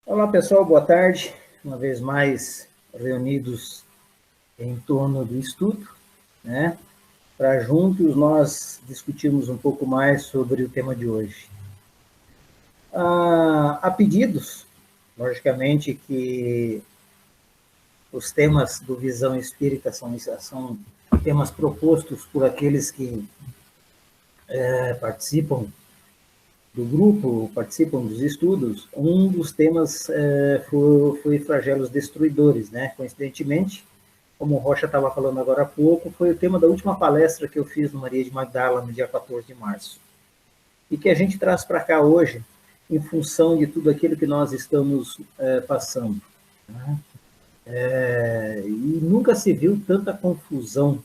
Olá, pessoal, boa tarde. Uma vez mais reunidos em torno do estudo, né? Para juntos nós discutirmos um pouco mais sobre o tema de hoje. Há pedidos, logicamente, que os temas do Visão Espírita são temas propostos por aqueles que participam do grupo, participam dos estudos. Um dos temas foi flagelos destruidores, né? Coincidentemente, como o Rocha estava falando agora há pouco, foi o tema da última palestra que eu fiz no Maria de Magdala, no dia 14 de março. E que a gente traz para cá hoje, em função de tudo aquilo que nós estamos passando. Né? E nunca se viu tanta confusão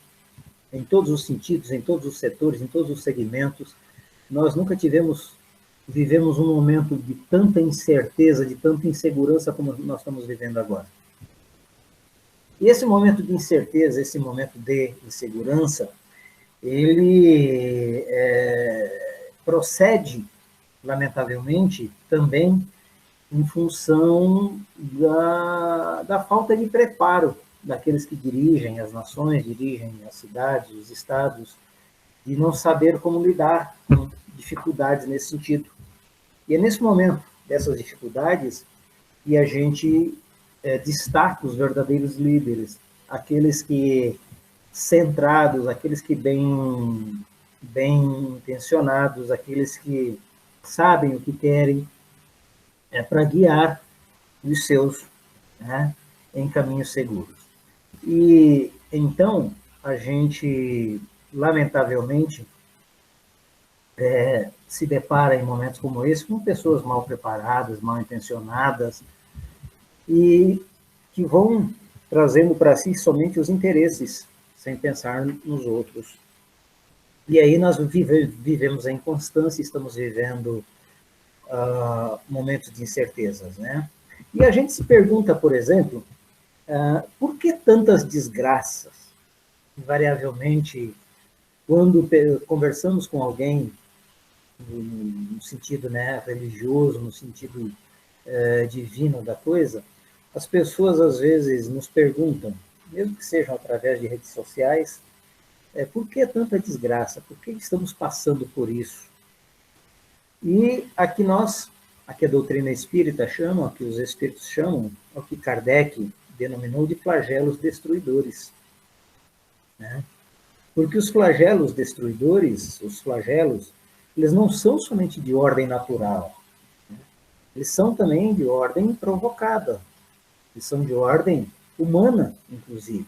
em todos os sentidos, em todos os setores, em todos os segmentos. Nós nunca vivemos um momento de tanta incerteza, de tanta insegurança como nós estamos vivendo agora. E esse momento de incerteza, esse momento de insegurança, ele procede, lamentavelmente, também em função da falta de preparo daqueles que dirigem as nações, dirigem as cidades, os estados, de não saber como lidar com dificuldades nesse sentido. E é nesse momento dessas dificuldades que a gente destaca os verdadeiros líderes, aqueles que centrados, aqueles que bem intencionados, aqueles que sabem o que querem, para guiar os seus, né, em caminhos seguros. E então a gente, lamentavelmente, se depara em momentos como esse com pessoas mal preparadas, mal intencionadas, e que vão trazendo para si somente os interesses, sem pensar nos outros. E aí nós vivemos a inconstância, estamos vivendo momentos de incertezas, né? E a gente se pergunta, por exemplo, por que tantas desgraças? Invariavelmente, quando conversamos com alguém no sentido, né, religioso, no sentido divino da coisa, as pessoas às vezes nos perguntam, mesmo que sejam através de redes sociais, por que tanta desgraça? Por que estamos passando por isso? E aqui a doutrina espírita chama, o que os espíritos chamam, o que Kardec denominou de flagelos destruidores. Né? Porque os flagelos destruidores, os flagelos, eles não são somente de ordem natural, né? Eles são também de ordem provocada, eles são de ordem humana, inclusive.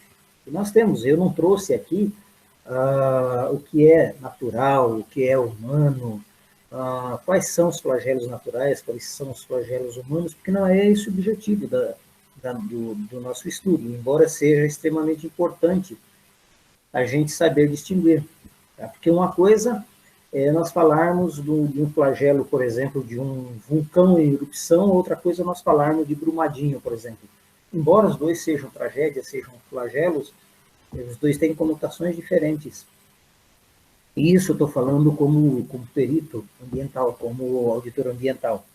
E nós temos, eu não trouxe aqui o que é natural, o que é humano, quais são os flagelos naturais, quais são os flagelos humanos, porque não é esse o objetivo do nosso estudo, embora seja extremamente importante a gente saber distinguir. Tá? Porque uma coisa é nós falarmos de um flagelo, por exemplo, de um vulcão em erupção, outra coisa é nós falarmos de Brumadinho, por exemplo. Embora os dois sejam tragédias, sejam flagelos, os dois têm conotações diferentes. E isso eu estou falando como perito ambiental, como auditor ambiental,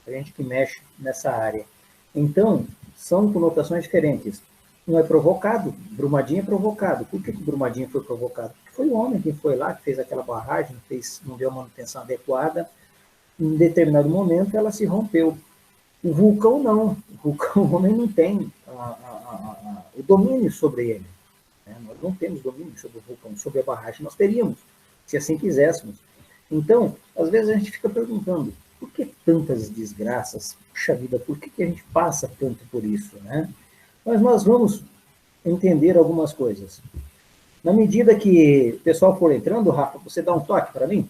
a gente que mexe nessa área. Então, são conotações diferentes. Um é provocado, Brumadinho é provocado. Por que Brumadinho foi provocado? Porque foi o homem que foi lá, que fez aquela barragem, não deu a manutenção adequada. Em determinado momento, ela se rompeu. O vulcão, não. O vulcão, o homem não tem o domínio sobre ele. Né? Nós não temos domínio sobre o vulcão, sobre a barragem. Nós teríamos, se assim quiséssemos. Então, às vezes a gente fica perguntando, por que tantas desgraças? Puxa vida, por que a gente passa tanto por isso, né? Mas nós vamos entender algumas coisas. Na medida que o pessoal for entrando, Rafa, você dá um toque para mim?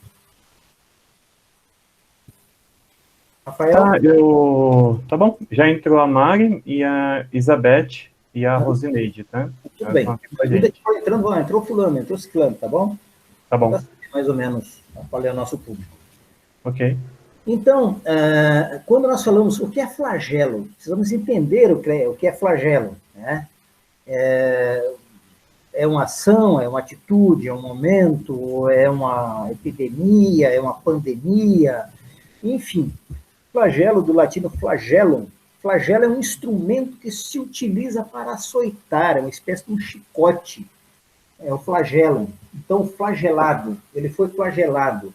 Rafael? Tá bom. Já entrou a Mari e a Isabeth e a Rosineide, tá? Tudo bem. Na medida que for entrando, entrou fulano, entrou ciclano, tá bom? Tá bom. Mais ou menos qual é o nosso público. Ok. Então, quando nós falamos o que é flagelo, precisamos entender o que é flagelo, né? É uma ação, é uma atitude, é um momento, é uma epidemia, é uma pandemia, enfim. Flagelo, do latino flagellum, flagelo é um instrumento que se utiliza para açoitar, é uma espécie de um chicote. É o flagelo. Então, o flagelado, ele foi flagelado.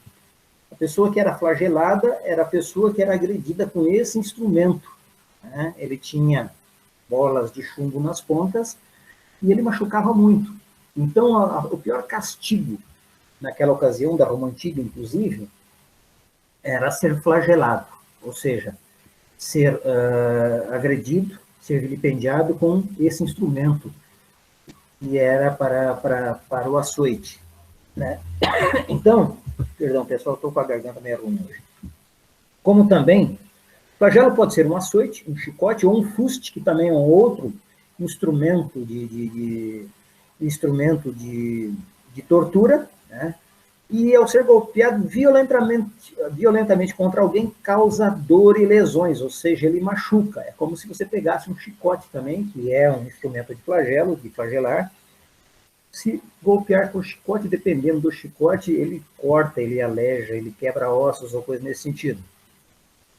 A pessoa que era flagelada era a pessoa que era agredida com esse instrumento, né? Ele tinha bolas de chumbo nas pontas e ele machucava muito. Então, o pior castigo, naquela ocasião da Roma Antiga, inclusive, era ser flagelado, ou seja, ser agredido, ser vilipendiado com esse instrumento, que era para o açoite, né? Então, perdão, pessoal, estou com a garganta meio ruim hoje. Como também, flagelo pode ser um açoite, um chicote ou um fuste, que também é um outro instrumento de tortura, né? E ao ser golpeado violentamente contra alguém, causa dor e lesões, ou seja, ele machuca. É como se você pegasse um chicote também, que é um instrumento de flagelo, de flagelar. Se golpear com o chicote, dependendo do chicote, ele corta, ele aleja, ele quebra ossos ou coisa nesse sentido.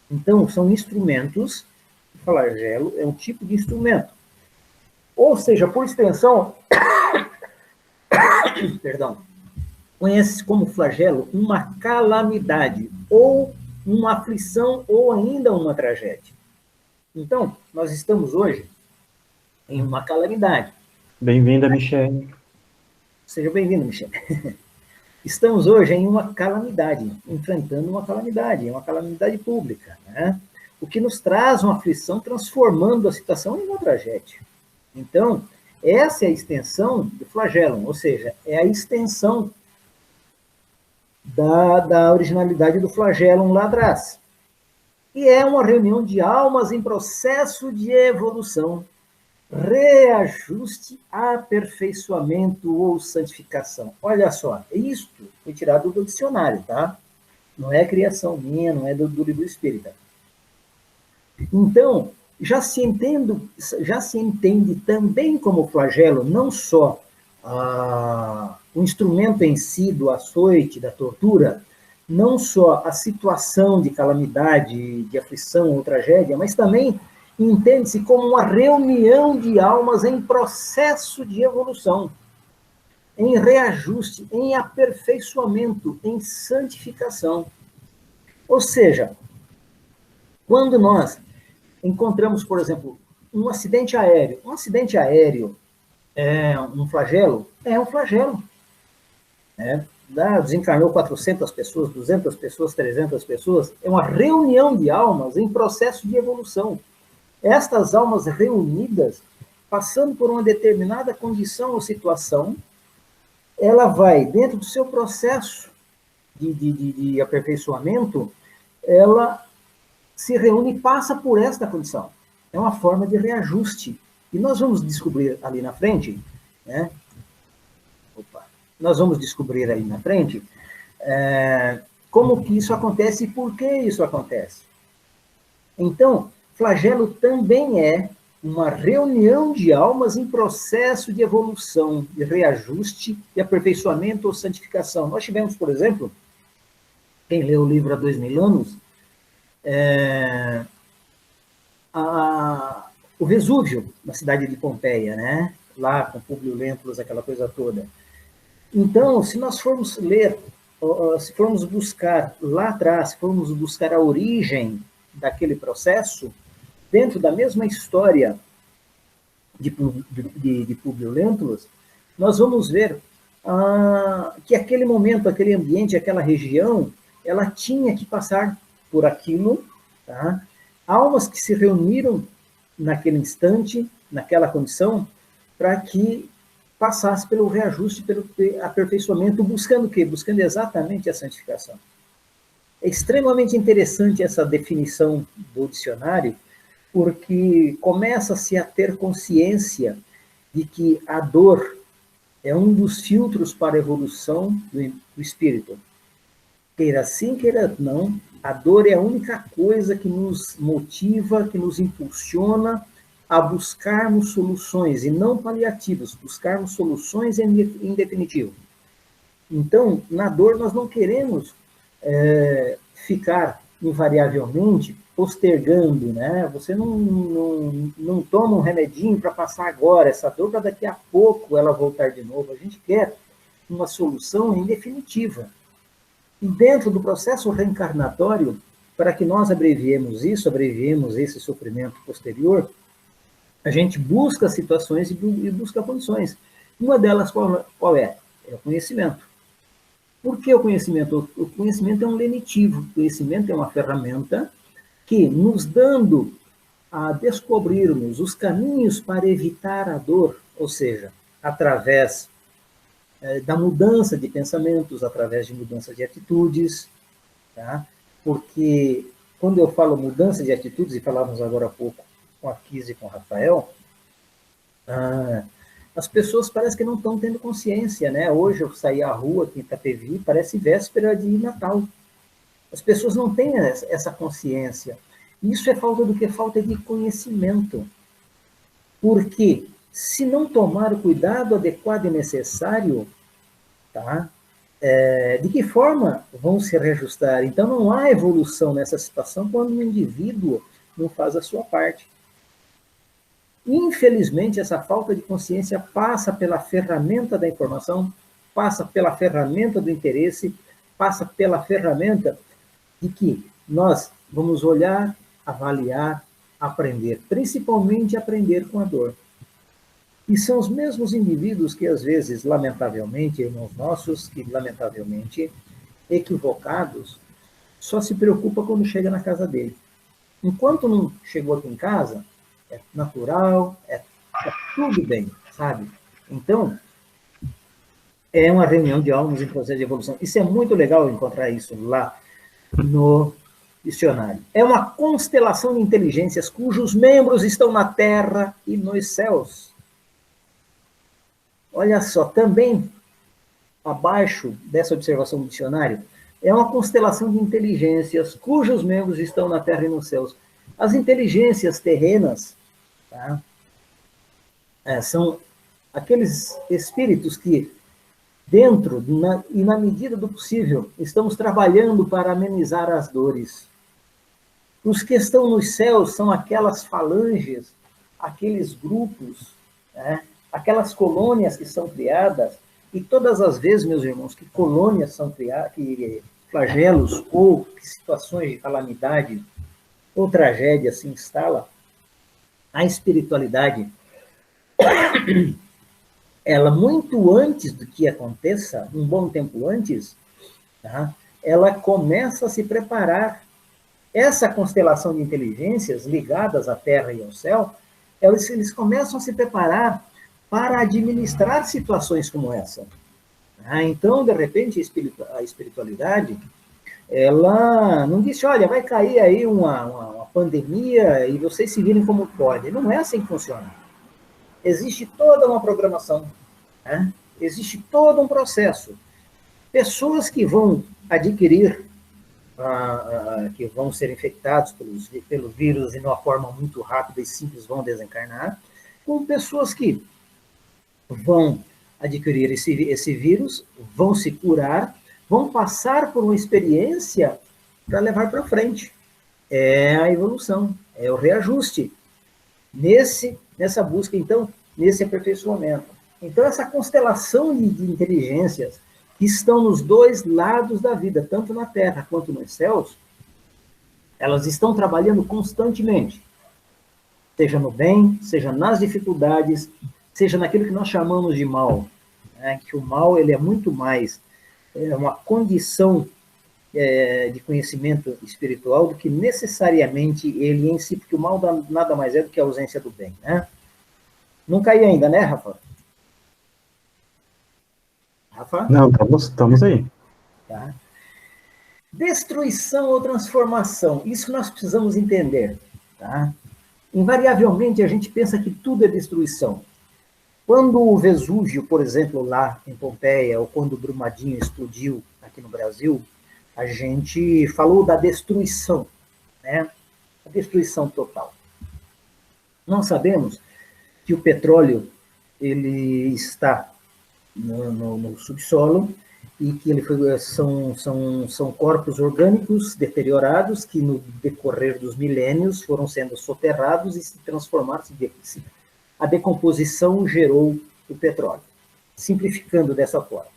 Então, são instrumentos, o flagelo é um tipo de instrumento. Ou seja, por extensão, perdão, conhece como flagelo uma calamidade, ou uma aflição, ou ainda uma tragédia. Então, nós estamos hoje em uma calamidade. Bem-vinda, Michele. Seja bem-vindo, Michele. Estamos hoje em uma calamidade, enfrentando uma calamidade pública, né? O que nos traz uma aflição, transformando a situação em uma tragédia. Então, essa é a extensão do flagelo, ou seja, é a extensão da originalidade do flagelo lá atrás. E é uma reunião de almas em processo de evolução, reajuste, aperfeiçoamento ou santificação. Olha só, isto foi tirado do dicionário, tá? Não é criação minha, não é do livro espírita. Então, já se entende também como flagelo, não só o instrumento em si do açoite, da tortura, não só a situação de calamidade, de aflição ou tragédia, mas também entende-se como uma reunião de almas em processo de evolução, em reajuste, em aperfeiçoamento, em santificação. Ou seja, quando nós encontramos, por exemplo, um acidente aéreo é um flagelo? É um flagelo. Desencarnou 400 pessoas, 200 pessoas, 300 pessoas, é uma reunião de almas em processo de evolução. Estas almas reunidas, passando por uma determinada condição ou situação, ela vai, dentro do seu processo de aperfeiçoamento, ela se reúne e passa por esta condição. É uma forma de reajuste. E nós vamos descobrir ali na frente, né? Nós vamos descobrir aí na frente como que isso acontece e por que isso acontece. Então, flagelo também é uma reunião de almas em processo de evolução, de reajuste, de aperfeiçoamento ou santificação. Nós tivemos, por exemplo, quem leu o livro há 2000 anos, o Vesúvio, na cidade de Pompeia, né? Lá com Públio Lentulus, aquela coisa toda. Então, se nós formos ler, se formos buscar lá atrás, se formos buscar a origem daquele processo, dentro da mesma história de Públio Lentulus, nós vamos ver que aquele momento, aquele ambiente, aquela região, ela tinha que passar por aquilo, tá? Almas que se reuniram naquele instante, naquela condição, para que passasse pelo reajuste, pelo aperfeiçoamento, buscando o quê? Buscando exatamente a santificação. É extremamente interessante essa definição do dicionário, porque começa-se a ter consciência de que a dor é um dos filtros para a evolução do espírito. Queira sim, queira não, a dor é a única coisa que nos motiva, que nos impulsiona a buscarmos soluções, e não paliativos, buscarmos soluções em definitivo. Então, na dor, nós não queremos ficar invariavelmente postergando, né? Você não toma um remedinho para passar agora, essa dor para daqui a pouco ela voltar de novo. A gente quer uma solução em definitiva. E dentro do processo reencarnatório, para que nós abreviemos esse sofrimento posterior, a gente busca situações e busca condições. Uma delas qual é? É o conhecimento. Por que o conhecimento? O conhecimento é um lenitivo, o conhecimento é uma ferramenta que, nos dando a descobrirmos os caminhos para evitar a dor, ou seja, através da mudança de pensamentos, através de mudança de atitudes, tá? Porque quando eu falo mudança de atitudes, e falávamos agora há pouco com a Kise e com o Rafael, as pessoas parecem que não estão tendo consciência, né? Hoje eu saí à rua aqui em Itapevi, parece véspera de Natal. As pessoas não têm essa consciência. Isso é falta do que? Falta de conhecimento. Porque se não tomar o cuidado adequado e necessário, tá? De que forma vão se reajustar? Então não há evolução nessa situação quando o indivíduo não faz a sua parte. Infelizmente, essa falta de consciência passa pela ferramenta da informação, passa pela ferramenta do interesse, passa pela ferramenta de que nós vamos olhar, avaliar, aprender, principalmente aprender com a dor. E são os mesmos indivíduos que, às vezes, lamentavelmente, irmãos nossos, que, lamentavelmente, equivocados, só se preocupa quando chega na casa dele. Enquanto não chegou aqui em casa, é natural, tá tudo bem, sabe? Então, é uma reunião de almas em processo de evolução. Isso é muito legal encontrar isso lá no dicionário. É uma constelação de inteligências cujos membros estão na terra e nos céus. Olha só, também abaixo dessa observação do dicionário, é uma constelação de inteligências cujos membros estão na terra e nos céus. As inteligências terrenas, tá? São aqueles espíritos que, dentro e na medida do possível, estamos trabalhando para amenizar as dores. Os que estão nos céus são aquelas falanges, aqueles grupos, né? Aquelas colônias que são criadas, e todas as vezes, meus irmãos, que colônias são criadas, que flagelos ou que situações de calamidade ou tragédia se instala, a espiritualidade, ela muito antes do que aconteça, um bom tempo antes, tá? Ela começa a se preparar. Essa constelação de inteligências ligadas à Terra e ao céu, eles começam a se preparar para administrar situações como essa. Então, de repente, a espiritualidade, ela não disse, olha, vai cair aí uma pandemia e vocês se virem como podem. Não é assim que funciona. Existe toda uma programação, né? Existe todo um processo. Pessoas que vão adquirir, que vão ser infectados pelo vírus e de uma forma muito rápida e simples vão desencarnar, com pessoas que vão adquirir esse vírus, vão se curar, vão passar por uma experiência para levar para frente. É a evolução, é o reajuste. Nessa busca, então, nesse aperfeiçoamento. Então, essa constelação de inteligências que estão nos dois lados da vida, tanto na Terra quanto nos céus, elas estão trabalhando constantemente. Seja no bem, seja nas dificuldades, seja naquilo que nós chamamos de mal, né? Que o mal ele é muito mais uma condição de conhecimento espiritual do que necessariamente ele em si, porque o mal nada mais é do que a ausência do bem, né? Não caiu ainda, né, Rafa? Rafa? Não, estamos aí. Tá. Destruição ou transformação, isso nós precisamos entender, tá? Invariavelmente a gente pensa que tudo é destruição. Quando o Vesúvio, por exemplo, lá em Pompeia, ou quando o Brumadinho explodiu aqui no Brasil, a gente falou da destruição, né? A destruição total. Nós sabemos que o petróleo ele está no subsolo e que são corpos orgânicos deteriorados que, no decorrer dos milênios, foram sendo soterrados e se transformaram. A decomposição gerou o petróleo, simplificando dessa forma.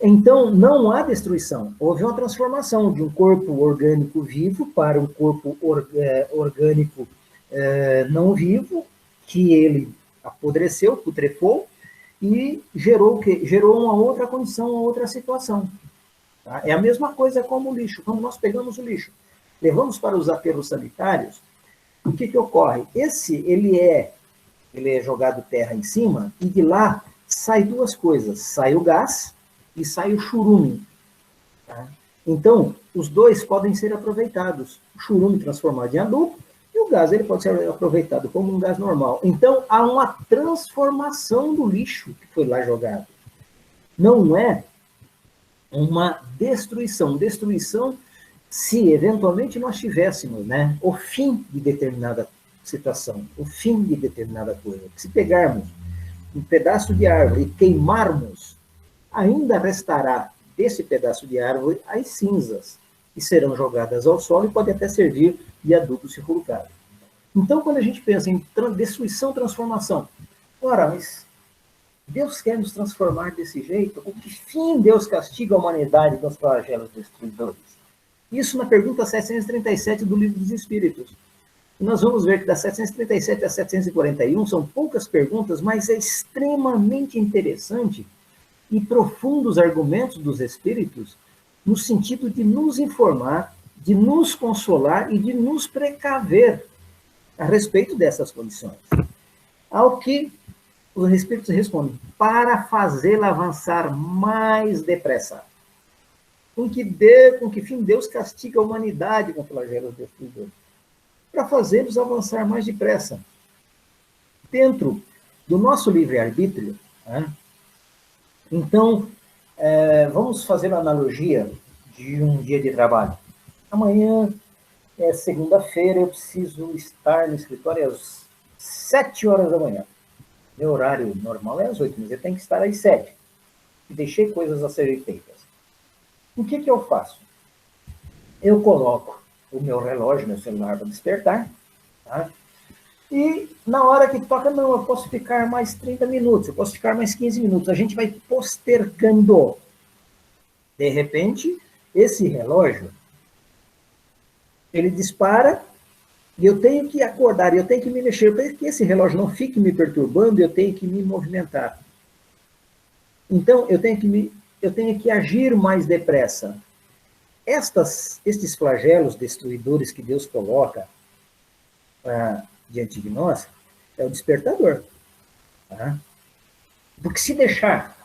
Então, não há destruição. Houve uma transformação de um corpo orgânico vivo para um corpo orgânico não vivo, que ele apodreceu, putrefou, e gerou uma outra condição, uma outra situação. Tá? É a mesma coisa como o lixo. Quando nós pegamos o lixo, levamos para os aterros sanitários, o que ocorre? Ele é jogado terra em cima, e de lá sai duas coisas. Sai o gás e sai o churume. Tá? Então, os dois podem ser aproveitados. O churume transformado em adubo, e o gás ele pode ser aproveitado como um gás normal. Então, há uma transformação do lixo que foi lá jogado. Não é uma destruição. Destruição, se eventualmente nós tivéssemos, né, o fim de determinada situação, o fim de determinada coisa. Se pegarmos um pedaço de árvore e queimarmos, ainda restará desse pedaço de árvore as cinzas, que serão jogadas ao solo e pode até servir de adubo se for o caso. Então, quando a gente pensa em destruição, transformação, ora, mas Deus quer nos transformar desse jeito? Com que fim Deus castiga a humanidade com os flagelos destruidores? Isso na pergunta 737 do Livro dos Espíritos. E nós vamos ver que das 737 a 741 são poucas perguntas, mas é extremamente interessante e profundos argumentos dos Espíritos no sentido de nos informar, de nos consolar e de nos precaver a respeito dessas condições. Ao que os Espíritos respondem, para fazê-la avançar mais depressa. Com que fim Deus castiga a humanidade com flagelos destruidores? Para fazê-los avançar mais depressa. Dentro do nosso livre-arbítrio, né? Então, vamos fazer uma analogia de um dia de trabalho. Amanhã é segunda-feira, eu preciso estar no escritório às 7 horas da manhã. Meu horário normal é às 8, mas eu tenho que estar às 7. E deixei coisas a serem feitas. O que eu faço? Eu coloco o meu relógio, meu celular para despertar, tá? E na hora que toca, não, eu posso ficar mais 30 minutos, eu posso ficar mais 15 minutos. A gente vai postergando. De repente, esse relógio, ele dispara e eu tenho que acordar, eu tenho que me mexer, para que esse relógio não fique me perturbando, eu tenho que me movimentar. Então, eu tenho que agir mais depressa. Estes flagelos destruidores que Deus coloca diante de nós, é o despertador. Tá? Porque se deixar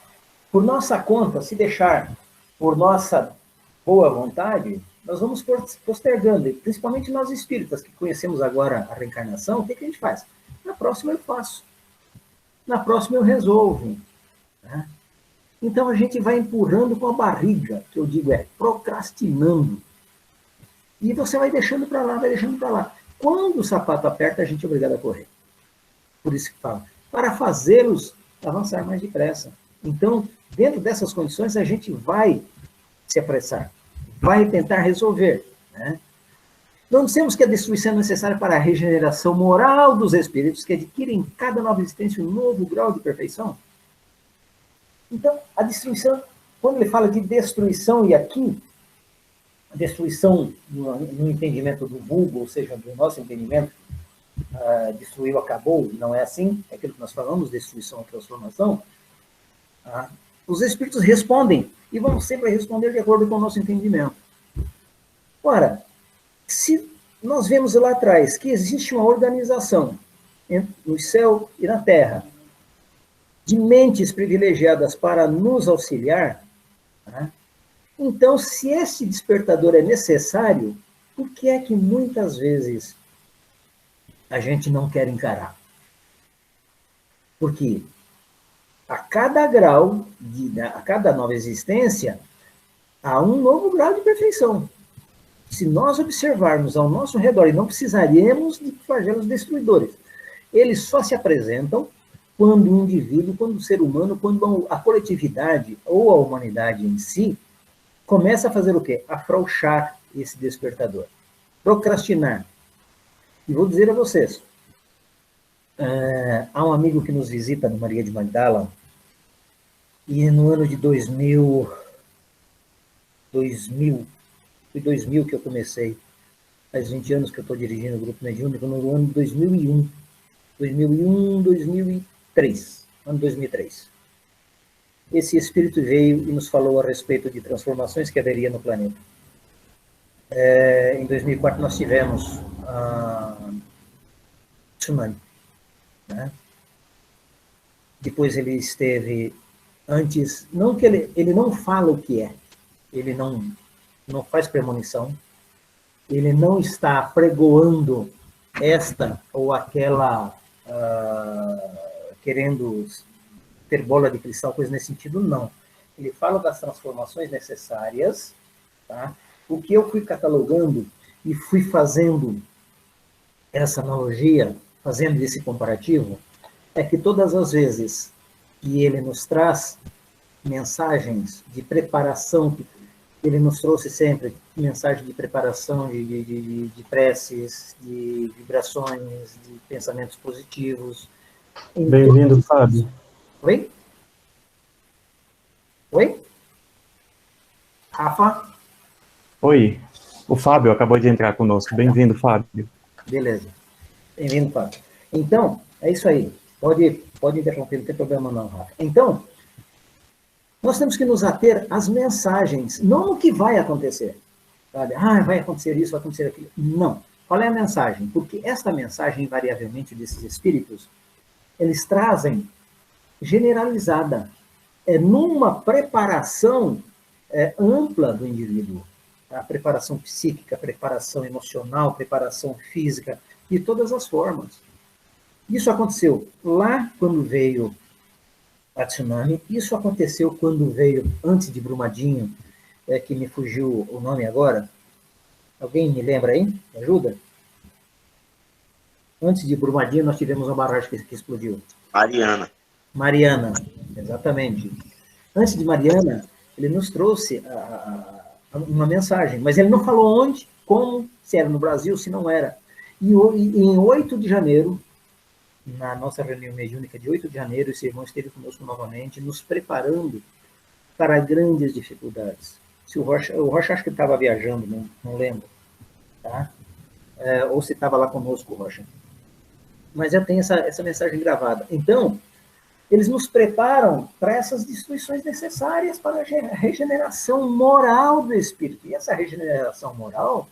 por nossa conta, se deixar por nossa boa vontade, nós vamos postergando, e principalmente nós espíritas, que conhecemos agora a reencarnação, o que a gente faz? Na próxima eu faço. Na próxima eu resolvo. Tá? Então a gente vai empurrando com a barriga, que eu digo procrastinando. E você vai deixando para lá, vai deixando para lá. Quando o sapato aperta, a gente é obrigado a correr. Por isso que fala, para fazê-los avançar mais depressa. Então, dentro dessas condições, a gente vai se apressar, vai tentar resolver. Né? Não dissemos que a destruição é necessária para a regeneração moral dos espíritos, que adquirem em cada nova existência um novo grau de perfeição? Então, a destruição, quando ele fala de destruição, e aqui, a destruição no entendimento do vulgo, ou seja, do nosso entendimento, destruiu, acabou, não é assim, é aquilo que nós falamos, destruição ou transformação, os espíritos respondem, e vão sempre responder de acordo com o nosso entendimento. Ora, se nós vemos lá atrás que existe uma organização no céu e na terra, de mentes privilegiadas para nos auxiliar, né? Então, se esse despertador é necessário, por que é que muitas vezes a gente não quer encarar? Porque a cada grau, a cada nova existência, há um novo grau de perfeição. Se nós observarmos ao nosso redor, e não precisaríamos de flagelos destruidores, eles só se apresentam quando o indivíduo, quando o ser humano, quando a coletividade ou a humanidade em si começa a fazer o quê? Afrouxar esse despertador, procrastinar. E vou dizer a vocês, há um amigo que nos visita no Maria de Magdala, e no ano de 2000 foi 2000 que eu comecei, faz 20 anos que eu estou dirigindo o Grupo Mediúnico, no ano de 2003, ano 2003. Esse espírito veio e nos falou a respeito de transformações que haveria no planeta. Em 2004 nós tivemos tsunami, né? Depois ele esteve antes, não que ele não fala o que é, ele não faz premonição, ele não está pregoando esta ou aquela, querendo ter bola de cristal, coisa nesse sentido, não. Ele fala das transformações necessárias, tá? O que eu fui catalogando e fui fazendo essa analogia, fazendo esse comparativo, é que todas as vezes que ele nos traz mensagens de preparação, ele nos trouxe sempre mensagem de preparação, de preces, de vibrações, de pensamentos positivos. Bem-vindo, Fábio. Oi? Oi? Rafa? Oi, o Fábio acabou de entrar conosco. Bem-vindo, Fábio. Beleza. Bem-vindo, Fábio. Então, é isso aí. Pode interromper, não tem problema não, Rafa. Então, nós temos que nos ater às mensagens, não o que vai acontecer. Sabe? Vai acontecer isso, vai acontecer aquilo. Não. Qual é a mensagem? Porque esta mensagem, invariavelmente, desses espíritos, eles trazem generalizada, numa preparação ampla do indivíduo. A preparação psíquica, preparação emocional, preparação física, de todas as formas. Isso aconteceu lá quando veio a tsunami, isso aconteceu quando veio, antes de Brumadinho, que me fugiu o nome agora. Alguém me lembra aí? Me ajuda? Antes de Brumadinho, nós tivemos uma barragem que explodiu. Mariana, exatamente. Antes de Mariana, ele nos trouxe uma mensagem, mas ele não falou onde, como, se era no Brasil, se não era. E em 8 de janeiro, na nossa reunião mediúnica de 8 de janeiro, esse irmão esteve conosco novamente, nos preparando para grandes dificuldades. Se o Rocha acho que estava viajando, não lembro, tá? Ou se estava lá conosco, Rocha. Mas eu tenho essa mensagem gravada. Então, eles nos preparam para essas destruições necessárias para a regeneração moral do espírito. E essa regeneração moral,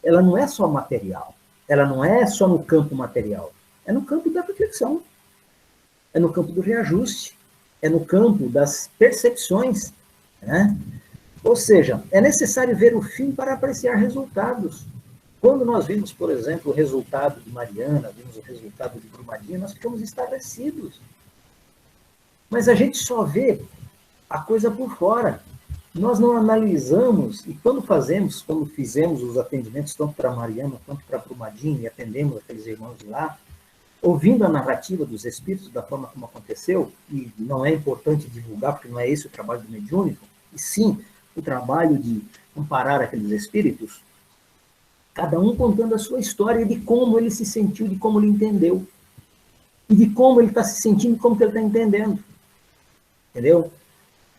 ela não é só material, ela não é só no campo material, é no campo da reflexão, é no campo do reajuste, é no campo das percepções, né? Ou seja, é necessário ver o fim para apreciar resultados. Quando nós vimos, por exemplo, o resultado de Mariana, vimos o resultado de Brumadinho, nós ficamos estarrecidos. Mas a gente só vê a coisa por fora. Nós não analisamos, e quando fizemos os atendimentos, tanto para Mariana quanto para Brumadinho, e atendemos aqueles irmãos de lá, ouvindo a narrativa dos espíritos da forma como aconteceu, e não é importante divulgar, porque não é esse o trabalho do mediúnico, e sim o trabalho de amparar aqueles espíritos, cada um contando a sua história de como ele se sentiu, de como ele entendeu, e de como ele está se sentindo, e como que ele está entendendo. Entendeu?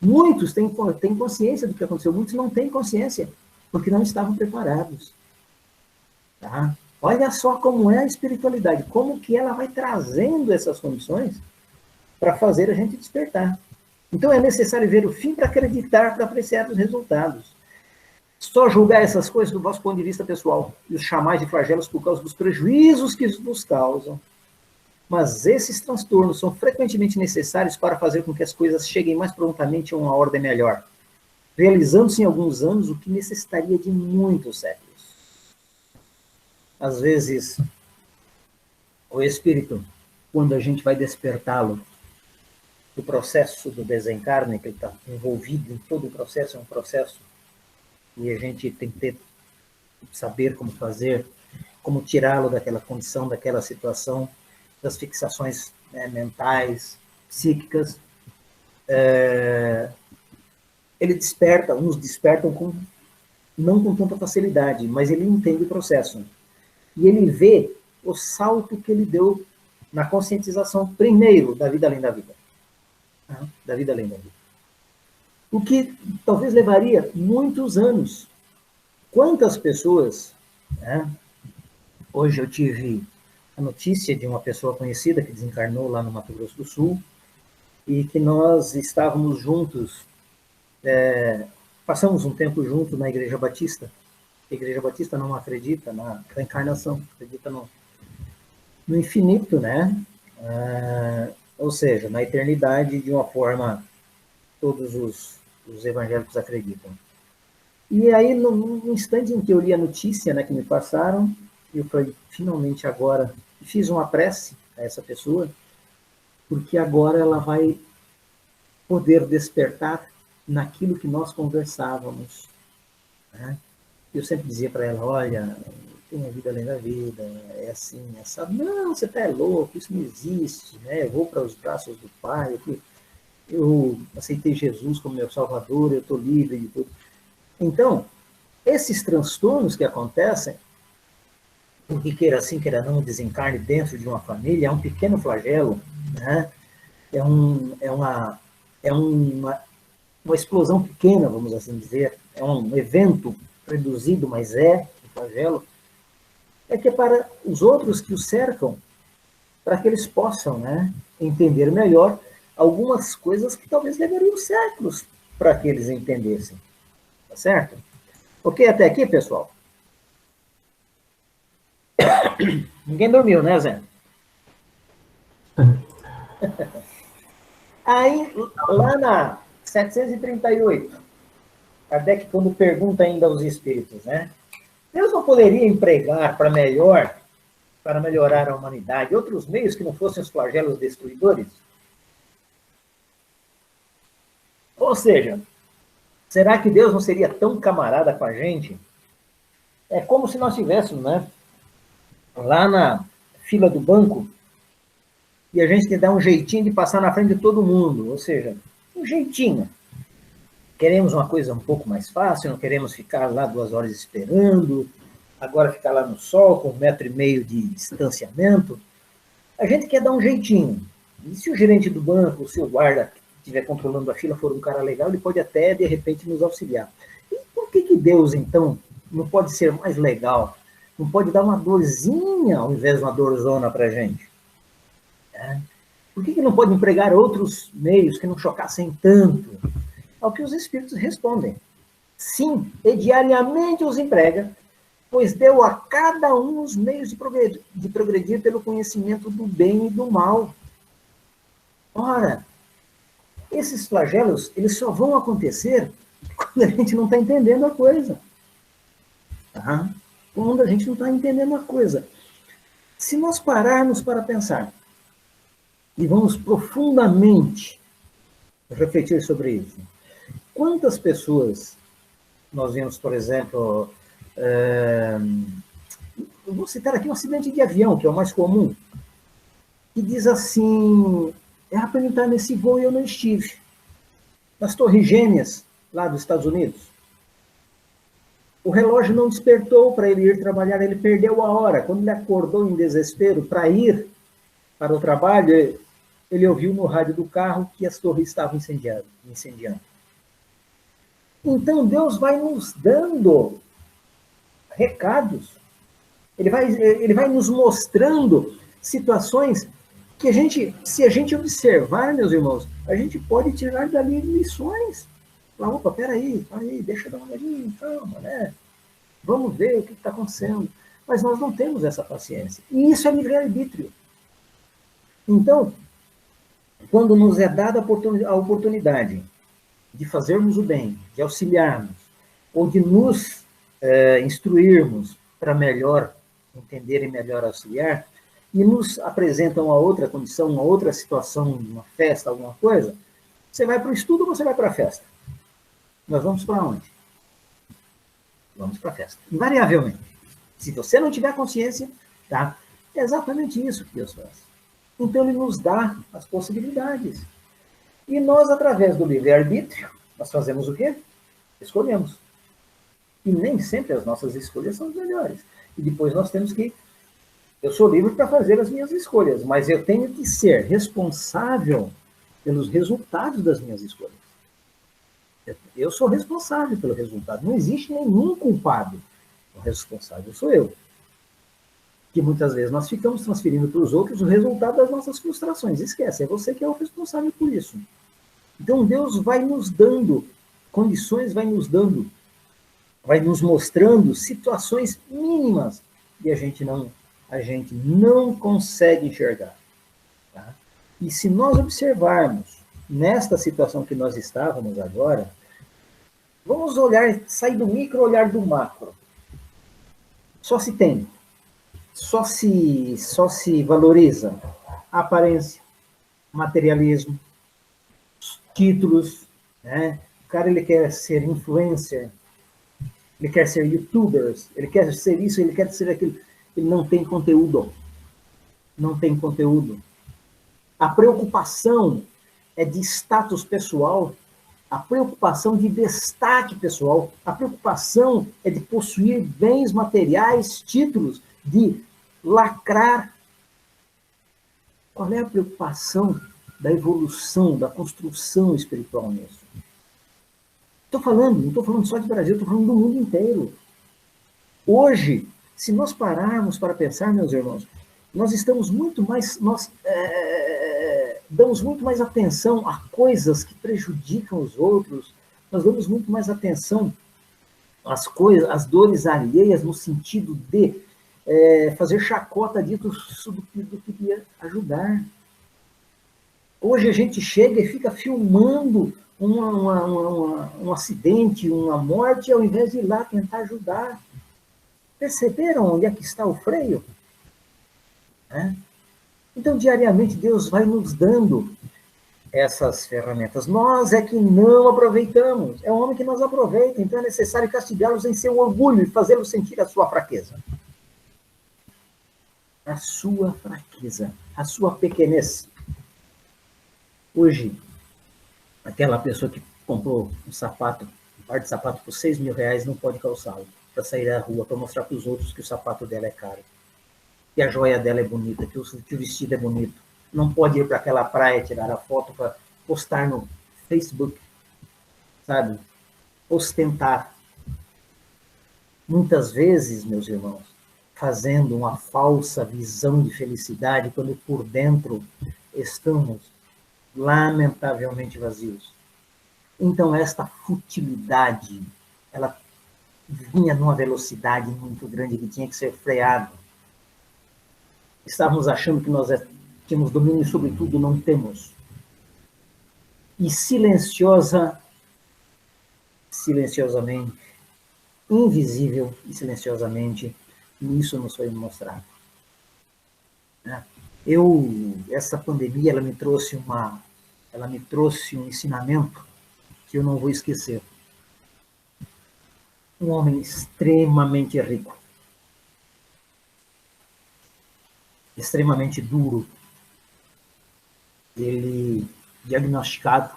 Muitos têm consciência do que aconteceu, muitos não têm consciência, porque não estavam preparados. Tá? Olha só como é a espiritualidade, como que ela vai trazendo essas condições para fazer a gente despertar. Então é necessário ver o fim para acreditar, para apreciar os resultados. Só julgar essas coisas do vosso ponto de vista pessoal e os chamais de flagelos por causa dos prejuízos que nos causam. Mas esses transtornos são frequentemente necessários para fazer com que as coisas cheguem mais prontamente a uma ordem melhor, realizando-se em alguns anos o que necessitaria de muitos séculos. Às vezes, o espírito, quando a gente vai despertá-lo do processo do desencarne, que ele está envolvido em todo o processo, é um processo, e a gente tem que saber como fazer, como tirá-lo daquela condição, daquela situação, das fixações né, mentais, psíquicas, ele desperta, uns despertam não com tanta facilidade, mas ele entende o processo. E ele vê o salto que ele deu na conscientização, primeiro, da vida além da vida. Da vida além da vida. O que talvez levaria muitos anos. Quantas pessoas, né? Hoje eu tive a notícia de uma pessoa conhecida que desencarnou lá no Mato Grosso do Sul, e que nós estávamos juntos, passamos um tempo juntos na Igreja Batista. A Igreja Batista não acredita na reencarnação, acredita no infinito, né? Ou seja, na eternidade, de uma forma todos os evangélicos acreditam. E aí, no instante em que eu li a notícia, né, que me passaram, eu falei, finalmente agora, fiz uma prece a essa pessoa, porque agora ela vai poder despertar naquilo que nós conversávamos, né? Eu sempre dizia para ela, olha, tem a vida além da vida, é assim, é essa. Não, você está louco, isso não existe, né? Eu vou para os braços do Pai, eu aceitei Jesus como meu Salvador, eu estou livre de tudo. Então, esses transtornos que acontecem, porque queira sim, queira não, desencarne dentro de uma família, é um pequeno flagelo, né? É uma explosão pequena, vamos assim dizer, é um evento reduzido, mas é um flagelo, é que é para os outros que o cercam, para que eles possam, né, entender melhor algumas coisas que talvez levariam séculos para que eles entendessem. Tá certo? Ok até aqui, pessoal? Ninguém dormiu, né, Zé? Aí, lá na 738, Kardec, quando pergunta ainda aos espíritos, né? Deus não poderia empregar para melhorar a humanidade outros meios que não fossem os flagelos destruidores? Ou seja, será que Deus não seria tão camarada com a gente? É como se nós estivéssemos, né, lá na fila do banco e a gente quer dar um jeitinho de passar na frente de todo mundo. Ou seja, um jeitinho. Queremos uma coisa um pouco mais fácil, não queremos ficar lá 2 horas esperando, agora ficar lá no sol com 1,5 metro de distanciamento. A gente quer dar um jeitinho. E se o gerente do banco, se o guarda que estiver controlando a fila for um cara legal, ele pode até, de repente, nos auxiliar. E por que Deus, então, não pode ser mais legal? Não pode dar uma dorzinha ao invés de uma dorzona para a gente? Por que não pode empregar outros meios que não chocassem tanto? Ao que os espíritos respondem. Sim, e diariamente os emprega, pois deu a cada um os meios de progredir pelo conhecimento do bem e do mal. Ora, esses flagelos, eles só vão acontecer quando a gente não está entendendo a coisa. Tá? Quando a gente não está entendendo a coisa. Se nós pararmos para pensar e vamos profundamente refletir sobre isso, quantas pessoas nós vemos, por exemplo, eu vou citar aqui um acidente de avião, que é o mais comum, que diz assim, era para eu estar nesse voo e eu não estive. Nas Torres Gêmeas, lá dos Estados Unidos. O relógio não despertou para ele ir trabalhar, ele perdeu a hora. Quando ele acordou em desespero para ir para o trabalho, ele ouviu no rádio do carro que as torres estavam incendiando. Então, Deus vai nos dando recados. Ele vai nos mostrando situações que se a gente observar, meus irmãos, a gente pode tirar dali lições. Falar, opa, peraí, deixa eu dar uma olhadinha, calma, né? Vamos ver o que está acontecendo. Mas nós não temos essa paciência. E isso é livre-arbítrio. Então, quando nos é dada a oportunidade de fazermos o bem, de auxiliarmos, ou de nos instruirmos para melhor entender e melhor auxiliar, e nos apresentam uma outra condição, uma outra situação, uma festa, alguma coisa, você vai para o estudo ou você vai para a festa? Nós vamos para onde? Vamos para a festa. Invariavelmente. Se você não tiver consciência, tá? É exatamente isso que Deus faz. Então, ele nos dá as possibilidades. E nós, através do livre-arbítrio, nós fazemos o quê? Escolhemos. E nem sempre as nossas escolhas são as melhores. E depois nós temos que... Eu sou livre para fazer as minhas escolhas, mas eu tenho que ser responsável pelos resultados das minhas escolhas. Eu sou responsável pelo resultado. Não existe nenhum culpado. O responsável sou eu. Que muitas vezes nós ficamos transferindo para os outros o resultado das nossas frustrações. Esquece, é você que é o responsável por isso. Então Deus vai nos dando condições, vai nos mostrando situações mínimas e a gente não consegue enxergar. Tá? E se nós observarmos nesta situação que nós estávamos agora, vamos sair do micro, olhar do macro. Só se valoriza a aparência, materialismo, títulos, né? O cara, ele quer ser influencer, ele quer ser youtuber, ele quer ser isso, ele quer ser aquilo. Ele não tem conteúdo. Não tem conteúdo. A preocupação é de status pessoal, a preocupação de destaque pessoal, a preocupação é de possuir bens materiais, títulos, de lacrar. Qual é a preocupação da evolução, da construção espiritual nisso? Não estou falando só de Brasil, estou falando do mundo inteiro. Hoje, se nós pararmos para pensar, meus irmãos, nós estamos muito mais, damos muito mais atenção a coisas que prejudicam os outros, nós damos muito mais atenção às coisas, às dores alheias, no sentido de fazer chacota disso do que ia ajudar. Hoje a gente chega e fica filmando um acidente, uma morte, ao invés de ir lá tentar ajudar. Perceberam onde é que está o freio? Então, diariamente, Deus vai nos dando essas ferramentas. Nós é que não aproveitamos. É o homem que nós aproveita. Então, é necessário castigá-los em seu orgulho e fazê-los sentir a sua fraqueza. A sua fraqueza, a sua pequenez. Hoje, aquela pessoa que comprou um par de sapato por R$6.000 não pode calçá-lo para sair à rua, para mostrar para os outros que o sapato dela é caro, que a joia dela é bonita, que o vestido é bonito. Não pode ir para aquela praia tirar a foto para postar no Facebook, sabe? Ostentar. Muitas vezes, meus irmãos, fazendo uma falsa visão de felicidade, quando por dentro estamos lamentavelmente vazios. Então, esta futilidade, ela vinha numa velocidade muito grande que tinha que ser freada. Estávamos achando que nós tínhamos domínio sobre tudo, não temos. E silenciosamente, invisível e silenciosamente, isso nos foi mostrado. Essa pandemia, ela me trouxe um ensinamento que eu não vou esquecer. Um homem extremamente rico, extremamente duro, ele diagnosticado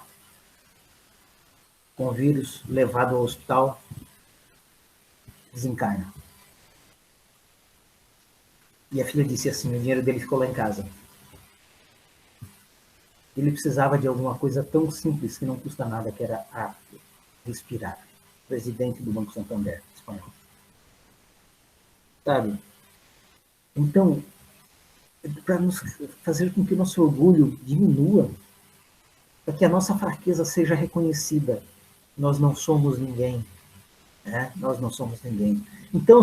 com vírus, levado ao hospital, desencarna. E a filha disse assim, o dinheiro dele ficou lá em casa. Ele precisava de alguma coisa tão simples que não custa nada, que era respirar. Presidente do Banco Santander, espanhol. Sabe? Então, para nos fazer com que o nosso orgulho diminua, para que a nossa fraqueza seja reconhecida. Nós não somos ninguém. Né? Nós não somos ninguém. Então,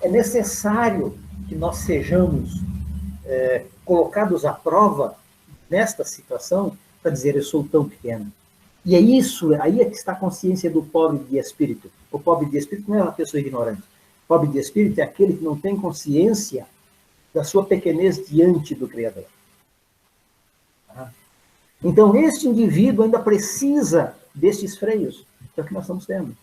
é necessário que nós sejamos colocados à prova nesta situação para dizer, eu sou tão pequeno. E é isso, aí é que está a consciência do pobre de espírito. O pobre de espírito não é uma pessoa ignorante. O pobre de espírito é aquele que não tem consciência da sua pequenez diante do Criador. Então, este indivíduo ainda precisa destes freios, que é o que nós estamos tendo.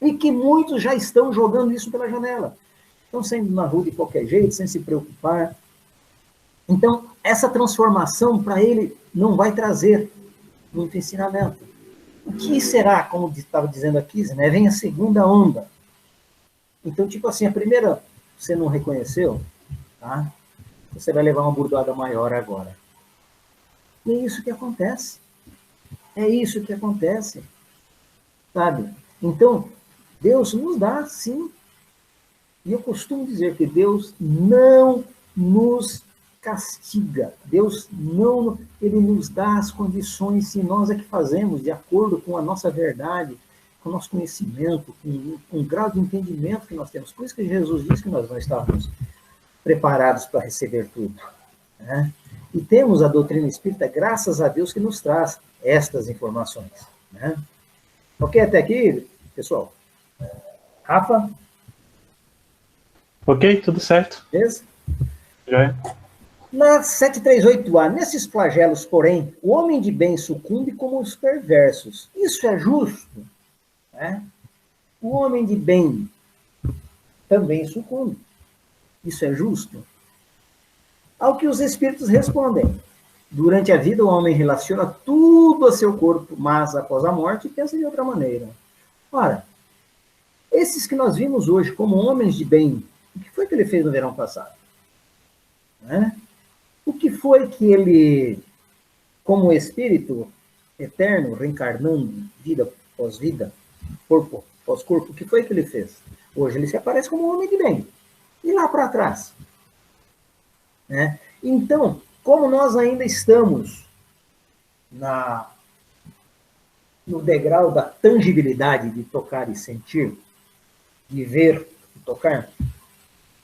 E que muitos já estão jogando isso pela janela. Estão saindo na rua de qualquer jeito, sem se preocupar. Então, essa transformação para ele não vai trazer muito ensinamento. O que será, como estava dizendo aqui, né? Vem a segunda onda. Então, tipo assim, a primeira você não reconheceu, tá? Você vai levar uma burdoada maior agora. E é isso que acontece. É isso que acontece. Sabe? Então, Deus nos dá, sim. E eu costumo dizer que Deus não nos castiga. Deus não, ele nos dá as condições, se nós é que fazemos de acordo com a nossa verdade, com o nosso conhecimento, com o grau de entendimento que nós temos. Por isso que Jesus disse que nós não estávamos preparados para receber tudo, né? E temos a doutrina espírita, graças a Deus, que nos traz estas informações, né? Ok até aqui, pessoal? Rafa? Ok, tudo certo. Beleza? Já é. Na 738A, nesses flagelos, porém, o homem de bem sucumbe como os perversos. Isso é justo? Né? O homem de bem também sucumbe. Isso é justo? Ao que os espíritos respondem. Durante a vida, o homem relaciona tudo a seu corpo, mas após a morte, pensa de outra maneira. Ora, esses que nós vimos hoje como homens de bem, o que foi que ele fez no verão passado? Né? O que foi que ele, como espírito eterno, reencarnando, vida pós vida, corpo pós corpo, o que foi que ele fez? Hoje ele se aparece como um homem de bem. E lá para trás? Né? Então, como nós ainda estamos no degrau da tangibilidade de tocar e sentir, de ver e tocar,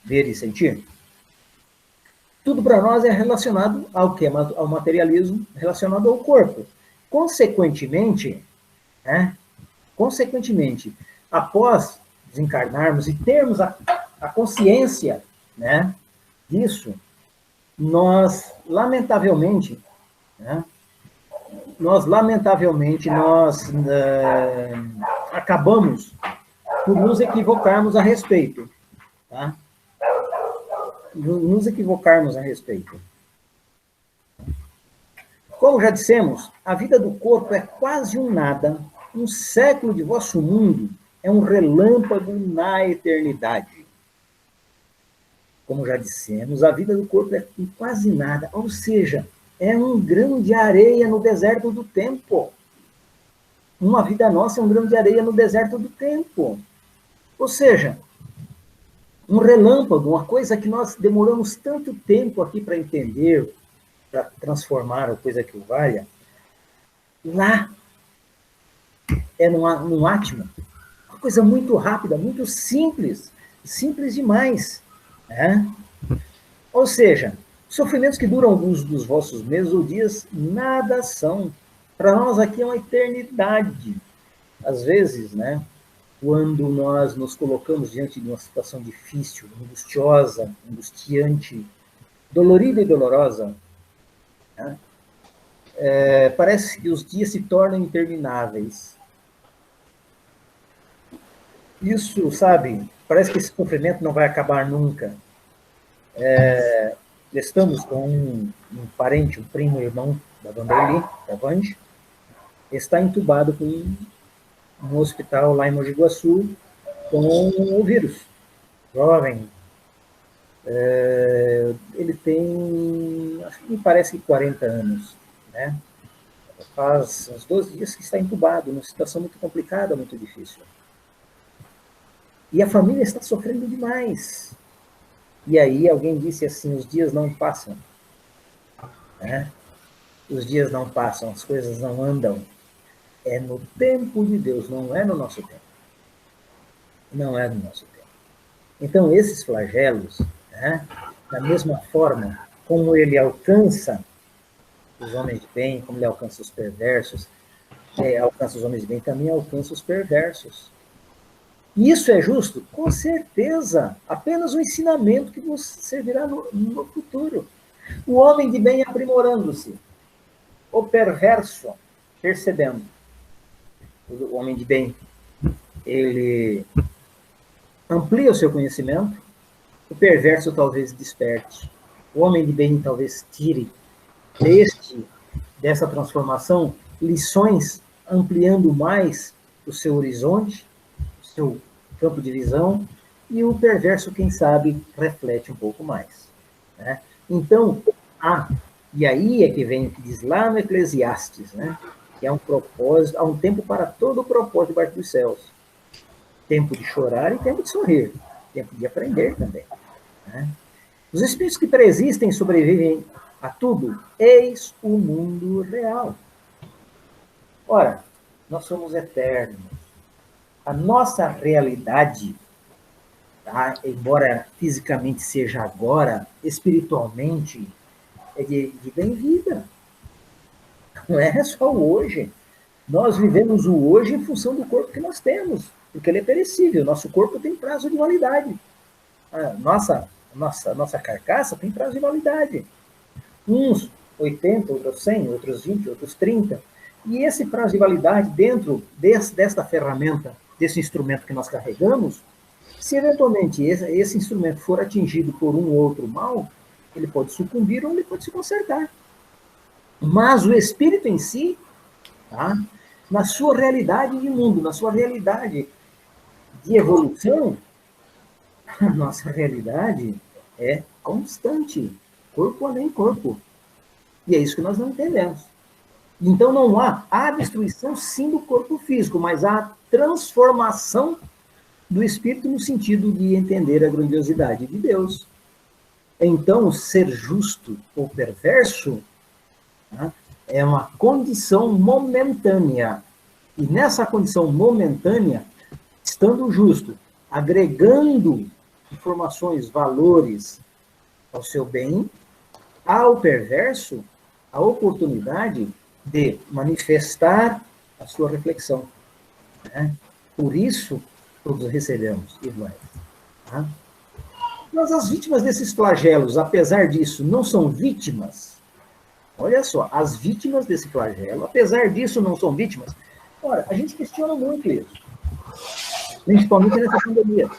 ver e sentir, tudo para nós é relacionado ao quê? Ao materialismo, relacionado ao corpo. Consequentemente, né? Consequentemente, após desencarnarmos e termos a consciência, né, disso, nós, lamentavelmente, né, nós acabamos por nos equivocarmos a respeito, tá? Nos equivocarmos a respeito. Como já dissemos, a vida do corpo é quase um nada, um século de vosso mundo é um relâmpago na eternidade. Como já dissemos, a vida do corpo é quase nada, ou seja, é um grão de areia no deserto do tempo. Uma vida nossa é um grão de areia no deserto do tempo. Ou seja, um relâmpago, uma coisa que nós demoramos tanto tempo aqui para entender, para transformar a coisa que o valha, lá é num átimo. Uma coisa muito rápida, muito simples, simples demais. Né? Ou seja, sofrimentos que duram alguns dos vossos meses ou dias, nada são. Para nós aqui é uma eternidade. Às vezes, né? Quando nós nos colocamos diante de uma situação difícil, angustiosa, angustiante, dolorida e dolorosa, né? Parece que os dias se tornam intermináveis. Isso, sabe, parece que esse sofrimento não vai acabar nunca. Estamos com um parente, um primo, irmão da Vanderly, da Vange, está entubado no hospital lá em Mogi Guaçu com o vírus. Jovem. Ele tem, acho que me parece que 40 anos. Né? Faz uns 12 dias que está entubado, numa situação muito complicada, muito difícil. E a família está sofrendo demais. E aí alguém disse assim, os dias não passam. Né? Os dias não passam, as coisas não andam. É no tempo de Deus, não é no nosso tempo. Não é no nosso tempo. Então, esses flagelos, né, da mesma forma como ele alcança os homens de bem, como ele alcança os perversos, alcança os homens de bem, também alcança os perversos. E isso é justo? Com certeza. Apenas um ensinamento que vos servirá no futuro. O homem de bem aprimorando-se. O perverso percebendo. O homem de bem, ele amplia o seu conhecimento. O perverso talvez desperte. O homem de bem talvez tire dessa transformação lições, ampliando mais o seu horizonte, o seu campo de visão, e o perverso, quem sabe, reflete um pouco mais. Né? Então, e aí é que vem o que diz lá no Eclesiastes, né? Que há um propósito, há um tempo para todo o propósito debaixo dos céus. Tempo de chorar e tempo de sorrir. Tempo de aprender também. Né? Os espíritos que preexistem e sobrevivem a tudo, eis o mundo real. Ora, nós somos eternos. A nossa realidade, tá? Embora fisicamente seja agora, espiritualmente é de bem-vida. Não é só o hoje. Nós vivemos o hoje em função do corpo que nós temos, porque ele é perecível. Nosso corpo tem prazo de validade. A nossa carcaça tem prazo de validade. Uns 80, outros 100, outros 20, outros 30. E esse prazo de validade, dentro desta ferramenta, desse instrumento que nós carregamos, se eventualmente esse instrumento for atingido por um ou outro mal, ele pode sucumbir ou ele pode se consertar. Mas o espírito em si, tá? Na sua realidade de mundo, na sua realidade de evolução, a nossa realidade é constante, corpo além corpo. E é isso que nós não entendemos. Então não há destruição sim do corpo físico, mas há transformação do espírito no sentido de entender a grandiosidade de Deus. Então, ser justo ou perverso, né, é uma condição momentânea. E nessa condição momentânea, estando justo, agregando informações, valores ao seu bem, ao perverso a oportunidade de manifestar a sua reflexão. Né? Por isso, todos recebemos iguais. Tá? Mas as vítimas desses flagelos, apesar disso, não são vítimas. Olha só, as vítimas desse flagelo, apesar disso, não são vítimas. Ora, a gente questiona muito isso. Principalmente nessa pandemia.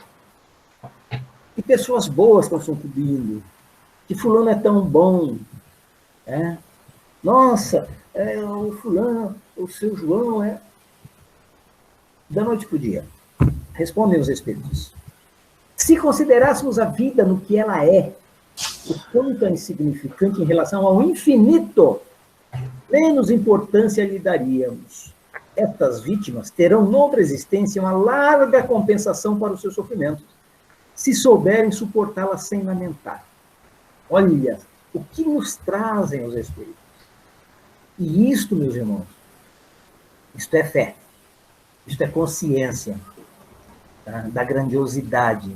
Que pessoas boas estão sucumbindo. Que fulano é tão bom. É? Nossa, o fulano, o seu João é... Da noite para o dia. Respondem os espíritos. Se considerássemos a vida no que ela é, o quanto é insignificante em relação ao infinito, menos importância lhe daríamos. Estas vítimas terão noutra existência uma larga compensação para o seu sofrimento, se souberem suportá-la sem lamentar. Olha, o que nos trazem os espíritos? E isto, meus irmãos, isto é fé, isto é consciência, tá? Da grandiosidade,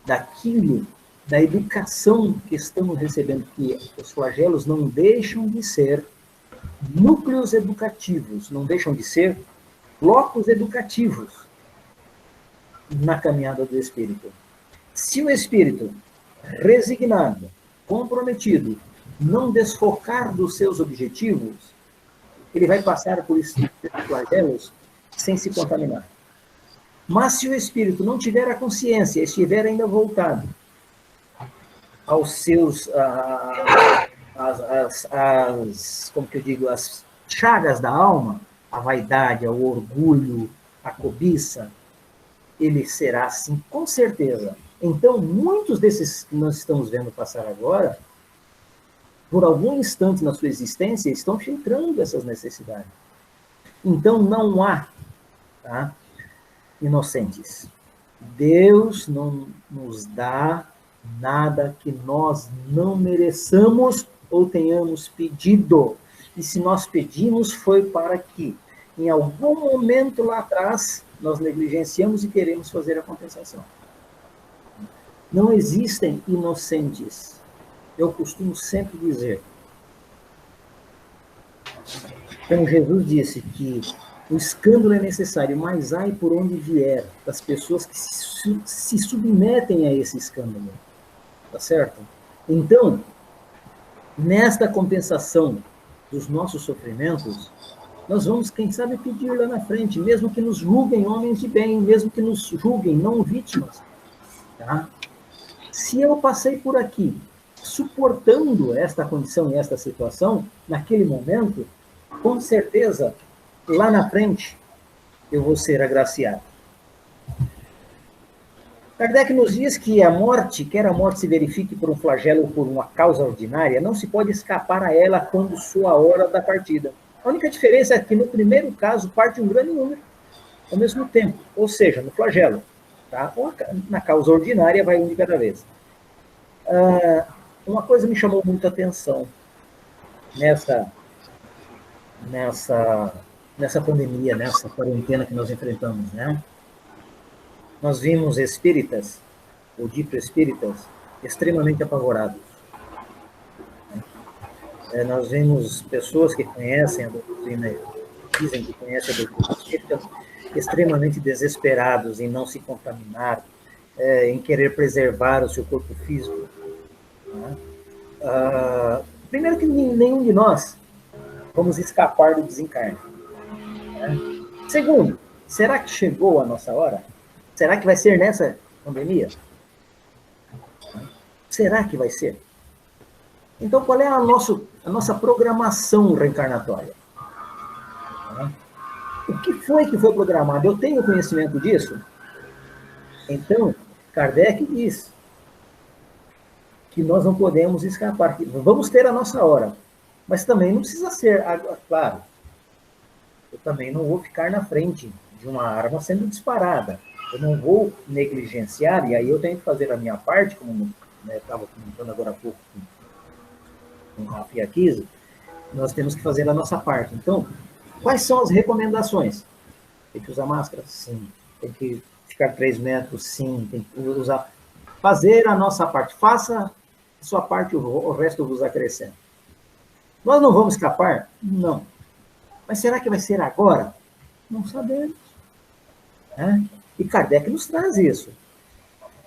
daquilo, da educação que estamos recebendo, que os flagelos não deixam de ser núcleos educativos, não deixam de ser blocos educativos na caminhada do espírito. Se o espírito, resignado, comprometido, não desfocar dos seus objetivos, ele vai passar por esses flagelos sem se contaminar. Mas se o espírito não tiver a consciência, estiver ainda voltado aos seus, como que eu digo, as chagas da alma, a vaidade, o orgulho, a cobiça, ele será assim, com certeza. Então, muitos desses que nós estamos vendo passar agora, por algum instante na sua existência, estão filtrando essas necessidades. Então, não há, tá, inocentes. Deus não nos dá nada que nós não mereçamos ou tenhamos pedido. E se nós pedimos, foi para que, em algum momento lá atrás, nós negligenciamos e queremos fazer a compensação. Não existem inocentes. Eu costumo sempre dizer, como Jesus disse, que o escândalo é necessário, mas ai por onde vier, das pessoas que se submetem a esse escândalo. Tá certo? Então, nesta compensação dos nossos sofrimentos, nós vamos, quem sabe, pedir lá na frente, mesmo que nos julguem homens de bem, mesmo que nos julguem não vítimas. Tá? Se eu passei por aqui, suportando esta condição e esta situação, naquele momento, com certeza, lá na frente, eu vou ser agraciado. Kardec nos diz que a morte, quer a morte se verifique por um flagelo ou por uma causa ordinária, não se pode escapar a ela quando soa a hora da partida. A única diferença é que no primeiro caso parte um grande número ao mesmo tempo, ou seja, no flagelo. Tá? Ou na causa ordinária vai um de cada vez. Uma coisa me chamou muita atenção nessa pandemia, nessa quarentena que nós enfrentamos, né? Nós vimos espíritas, ou dito espíritas, extremamente apavorados. Nós vimos pessoas que conhecem a doutrina, dizem que conhecem a doutrina espírita, extremamente desesperados em não se contaminar, em querer preservar o seu corpo físico. Né? Primeiro que nenhum de nós vamos escapar do desencarne. Né? Segundo, será que chegou a nossa hora? Será que vai ser nessa pandemia? Será que vai ser? Então, qual é a nossa programação reencarnatória? O que foi programado? Eu tenho conhecimento disso? Então, Kardec diz que nós não podemos escapar, que vamos ter a nossa hora, mas também não precisa ser, claro, eu também não vou ficar na frente de uma arma sendo disparada. Eu não vou negligenciar, e aí eu tenho que fazer a minha parte, como estava comentando agora há pouco com o Rafa e a Kisa, nós temos que fazer a nossa parte. Então, quais são as recomendações? Tem que usar máscara? Sim. Tem que ficar 3 metros? Sim. Tem que usar... Fazer a nossa parte. Faça a sua parte, o resto vos acrescenta. Nós não vamos escapar? Não. Mas será que vai ser agora? Não sabemos. Né? E Kardec nos traz isso.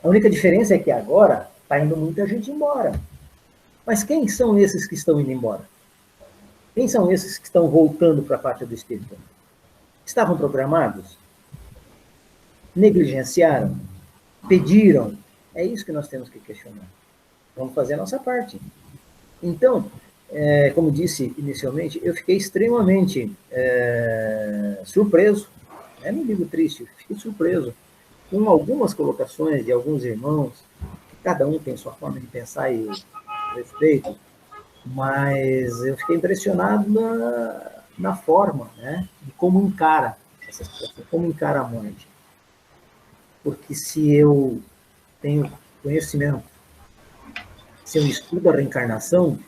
A única diferença é que agora está indo muita gente embora. Mas quem são esses que estão indo embora? Quem são esses que estão voltando para a pátria do Espírito? Estavam programados? Negligenciaram? Pediram? É isso que nós temos que questionar. Vamos fazer a nossa parte. Então, como disse inicialmente, eu fiquei extremamente surpreso. Não digo triste, fiquei surpreso com algumas colocações de alguns irmãos, que cada um tem sua forma de pensar e respeito, mas eu fiquei impressionado na forma, né, de como encara essa situação, como encara a morte. Porque se eu tenho conhecimento, se eu estudo a reencarnação,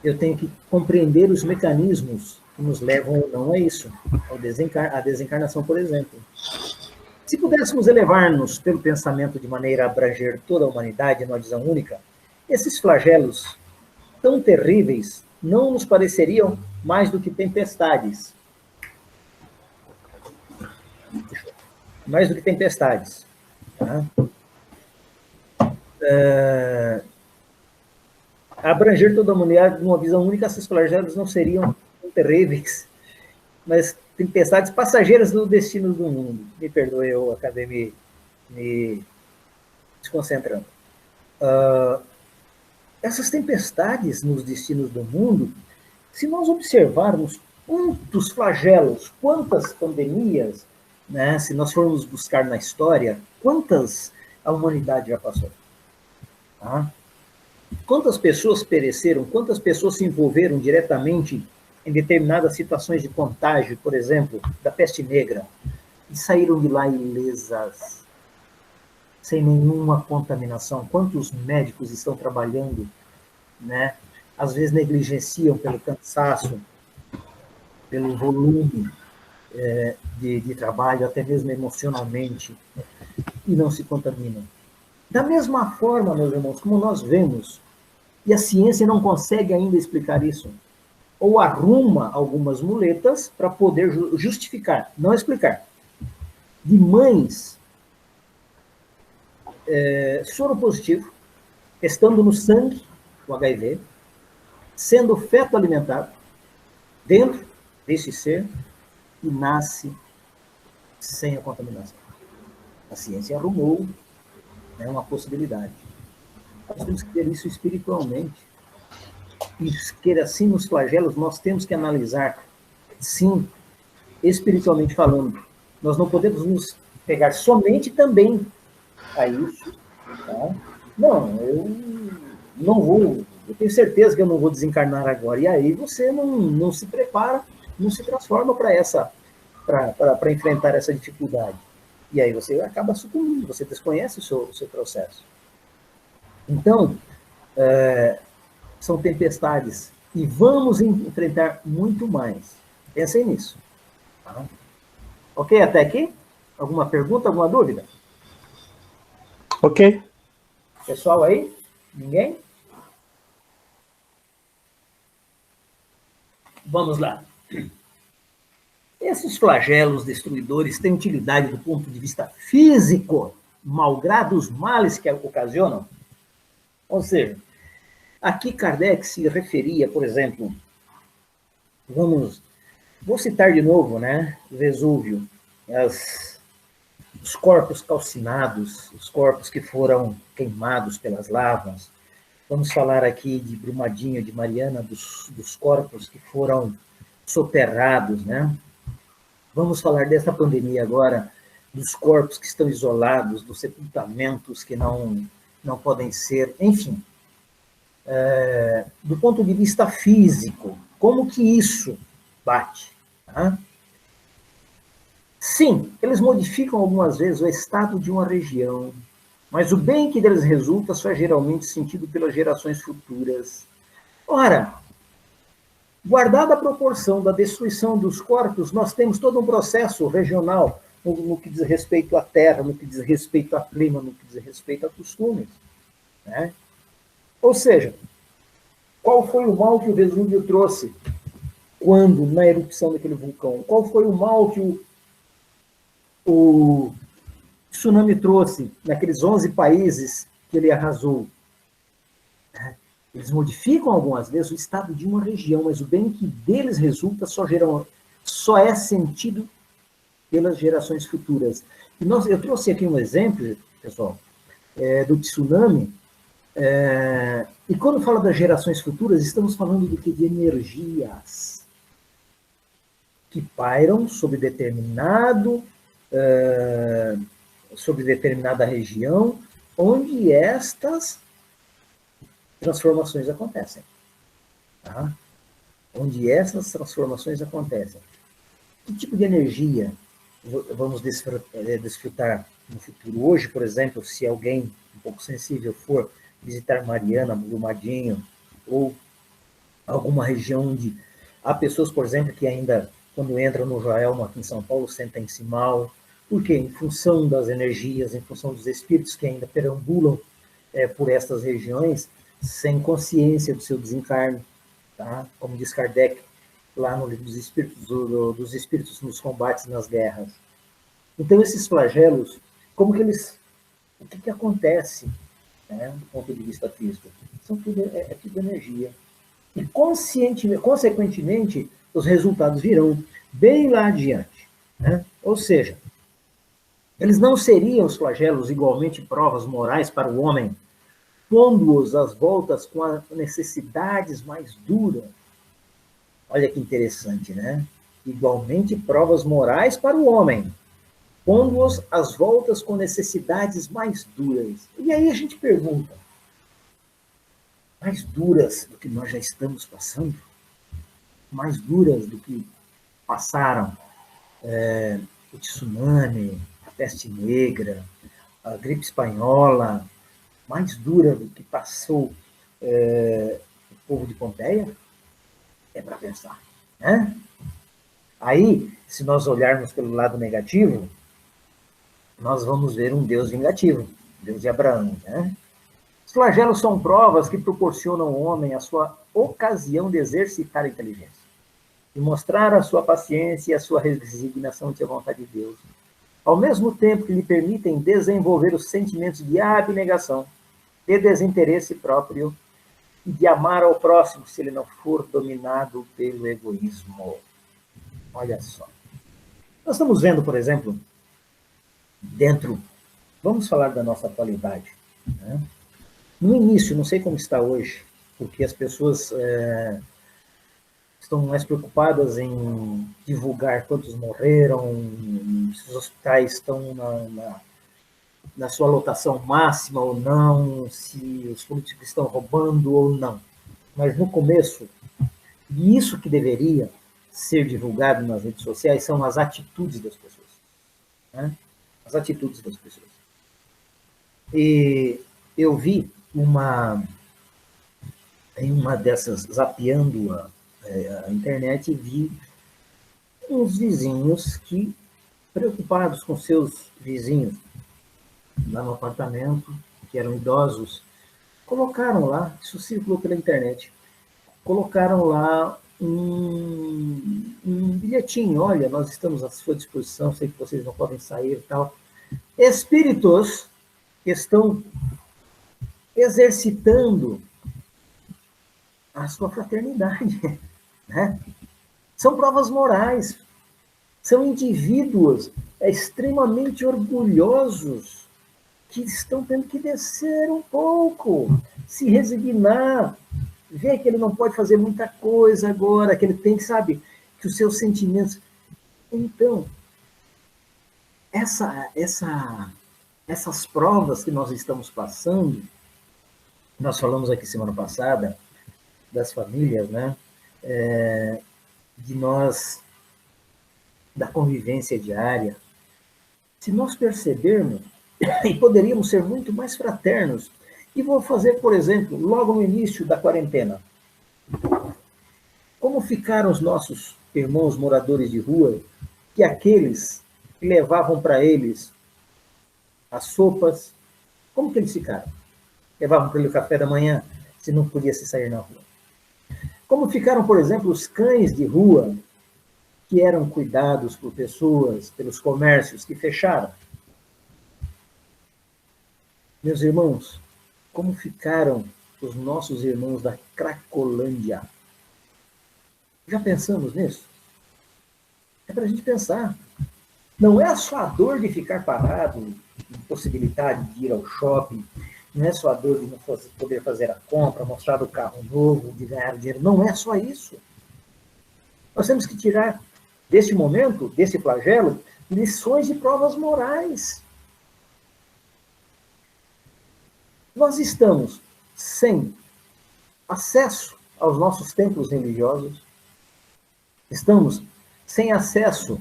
eu tenho que compreender os mecanismos que nos levam ou não a isso, a desencarnação, por exemplo. Se pudéssemos elevar-nos pelo pensamento de maneira a abranger toda a humanidade numa visão única, esses flagelos tão terríveis não nos pareceriam mais do que tempestades. Mais do que tempestades. Tá? Abranger toda a humanidade numa visão única, esses flagelos não seriam tão terríveis, mas tempestades passageiras do destino do mundo. Me perdoe, eu acabei me desconcentrando. Essas tempestades nos destinos do mundo, se nós observarmos quantos flagelos, quantas pandemias, né, se nós formos buscar na história, quantas a humanidade já passou. Tá? Quantas pessoas pereceram, quantas pessoas se envolveram diretamente em determinadas situações de contágio, por exemplo, da peste negra, e saíram de lá ilesas, sem nenhuma contaminação. Quantos médicos estão trabalhando, né? Às vezes negligenciam pelo cansaço, pelo volume de trabalho, até mesmo emocionalmente, e não se contaminam. Da mesma forma, meus irmãos, como nós vemos, e a ciência não consegue ainda explicar isso, ou arruma algumas muletas para poder justificar, não explicar, de mães soro positivo, estando no sangue o HIV, sendo feto alimentado dentro desse ser e nasce sem a contaminação. A ciência arrumou uma possibilidade. Nós temos que ver isso espiritualmente. E que assim, nos flagelos, nós temos que analisar, sim, espiritualmente falando. Nós não podemos nos pegar somente também a isso. Tá? Não, eu não vou, eu tenho certeza que eu não vou desencarnar agora. E aí você não se prepara, não se transforma para enfrentar essa dificuldade. E aí você acaba sucumbindo, você desconhece o seu processo. Então, são tempestades e vamos enfrentar muito mais. Pensem nisso. Tá? Ok, até aqui? Alguma pergunta, alguma dúvida? Ok. Pessoal aí? Ninguém? Vamos lá. Esses flagelos destruidores têm utilidade do ponto de vista físico, malgrado os males que ocasionam? Ou seja, aqui Kardec se referia, por exemplo, vou citar de novo, né? Vesúvio, os corpos calcinados, os corpos que foram queimados pelas lavas. Vamos falar aqui de Brumadinho, de Mariana, dos corpos que foram soterrados, né? Vamos falar dessa pandemia agora, dos corpos que estão isolados, dos sepultamentos que não podem ser, enfim. Do ponto de vista físico, como que isso bate? Tá? Sim, eles modificam algumas vezes o estado de uma região, mas o bem que deles resulta só é geralmente sentido pelas gerações futuras. Ora, guardada a proporção da destruição dos corpos, nós temos todo um processo regional no que diz respeito à terra, no que diz respeito a clima, no que diz respeito a costumes. Né? Ou seja, qual foi o mal que o Vesúvio trouxe quando, na erupção daquele vulcão? Qual foi o mal que o tsunami trouxe naqueles 11 países que ele arrasou? Eles modificam algumas vezes o estado de uma região, mas o bem que deles resulta só é sentido pelas gerações futuras. E eu trouxe aqui um exemplo, pessoal, do tsunami. E quando fala das gerações futuras, estamos falando do que? De energias que pairam sobre sobre determinada região, onde estas transformações acontecem. Tá? Onde essas transformações acontecem. Que tipo de energia vamos desfrutar no futuro? Hoje, por exemplo, se alguém um pouco sensível for visitar Mariana, Brumadinho, ou alguma região onde há pessoas, por exemplo, que ainda, quando entram no Joelma aqui em São Paulo, sentem-se mal. Por quê? Em função das energias, em função dos espíritos que ainda perambulam por estas regiões, sem consciência do seu desencarne, tá? Como diz Kardec, lá no livro dos espíritos nos combates, nas guerras. Então, esses flagelos, o que acontece, né, do ponto de vista físico? É tudo energia. E, consequentemente, os resultados virão bem lá adiante. Né? Ou seja, eles não seriam os flagelos igualmente provas morais para o homem, pondo-os às voltas com as necessidades mais duras. Olha que interessante, né? Igualmente provas morais para o homem, pondo-os às voltas com necessidades mais duras. E aí a gente pergunta, mais duras do que nós já estamos passando? Mais duras do que passaram o tsunami, a peste negra, a gripe espanhola, mais dura do que passou o povo de Pompeia? É para pensar. Né? Aí, se nós olharmos pelo lado negativo, nós vamos ver um Deus vingativo, Deus de Abraão. Né? Os flagelos são provas que proporcionam ao homem a sua ocasião de exercitar a inteligência, de mostrar a sua paciência e a sua resignação ante a vontade de Deus, ao mesmo tempo que lhe permitem desenvolver os sentimentos de abnegação, de desinteresse próprio e de amar ao próximo se ele não for dominado pelo egoísmo. Olha só. Nós estamos vendo, por exemplo, vamos falar da nossa atualidade, né? No início, não sei como está hoje, porque as pessoas estão mais preocupadas em divulgar quantos morreram, se os hospitais estão na sua lotação máxima ou não, se os políticos estão roubando ou não. Mas no começo, e isso que deveria ser divulgado nas redes sociais são as atitudes das pessoas. Né? As atitudes das pessoas. E eu vi em uma dessas, zapeando a internet, vi uns vizinhos que, preocupados com seus vizinhos lá no apartamento, que eram idosos, colocaram lá, isso circulou pela internet, colocaram lá um bilhetinho, olha, nós estamos à sua disposição, sei que vocês não podem sair e tal. Espíritos que estão exercitando a sua fraternidade, né? São provas morais, são indivíduos extremamente orgulhosos que estão tendo que descer um pouco, se resignar, ver que ele não pode fazer muita coisa agora, que ele tem, sabe, que os seus sentimentos... Então, essas provas que nós estamos passando, nós falamos aqui semana passada, das famílias, né? De nós, da convivência diária, se nós percebermos, e poderíamos ser muito mais fraternos, e vou fazer, por exemplo, logo no início da quarentena, como ficaram os nossos irmãos moradores de rua, que aqueles que levavam para eles as sopas, como que eles ficaram? Levavam para ele o café da manhã, se não podia se sair na rua. Como ficaram, por exemplo, os cães de rua, que eram cuidados por pessoas, pelos comércios que fecharam. Meus irmãos, como ficaram os nossos irmãos da Cracolândia? Já pensamos nisso? É para a gente pensar. Não é só a dor de ficar parado, impossibilidade de ir ao shopping, não é só a dor de não poder fazer a compra, mostrar o carro novo, de ganhar dinheiro. Não é só isso. Nós temos que tirar deste momento, desse flagelo, lições de provas morais. Nós estamos sem acesso aos nossos templos religiosos, estamos sem acesso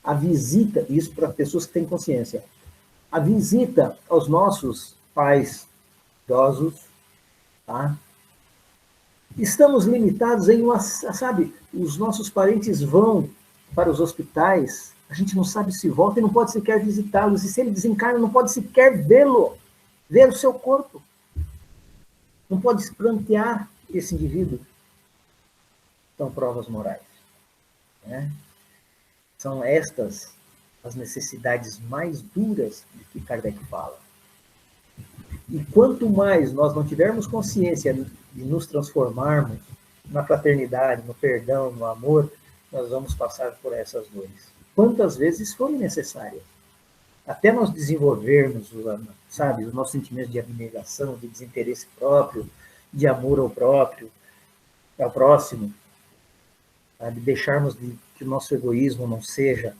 à visita, isso para pessoas que têm consciência, a visita aos nossos pais idosos, tá? Estamos limitados em uma, sabe, os nossos parentes vão para os hospitais, a gente não sabe se volta e não pode sequer visitá-los, e se ele desencarna, não pode sequer vê-lo, ver o seu corpo. Não pode esprantear esse indivíduo. São provas morais. Né? São estas as necessidades mais duras de que Kardec fala. E quanto mais nós não tivermos consciência de nos transformarmos na fraternidade, no perdão, no amor, nós vamos passar por essas dores. Quantas vezes forem necessárias. Até nós desenvolvermos, sabe, os nossos sentimentos de abnegação, de desinteresse próprio, de amor ao próprio, ao próximo, de deixarmos que o nosso egoísmo não seja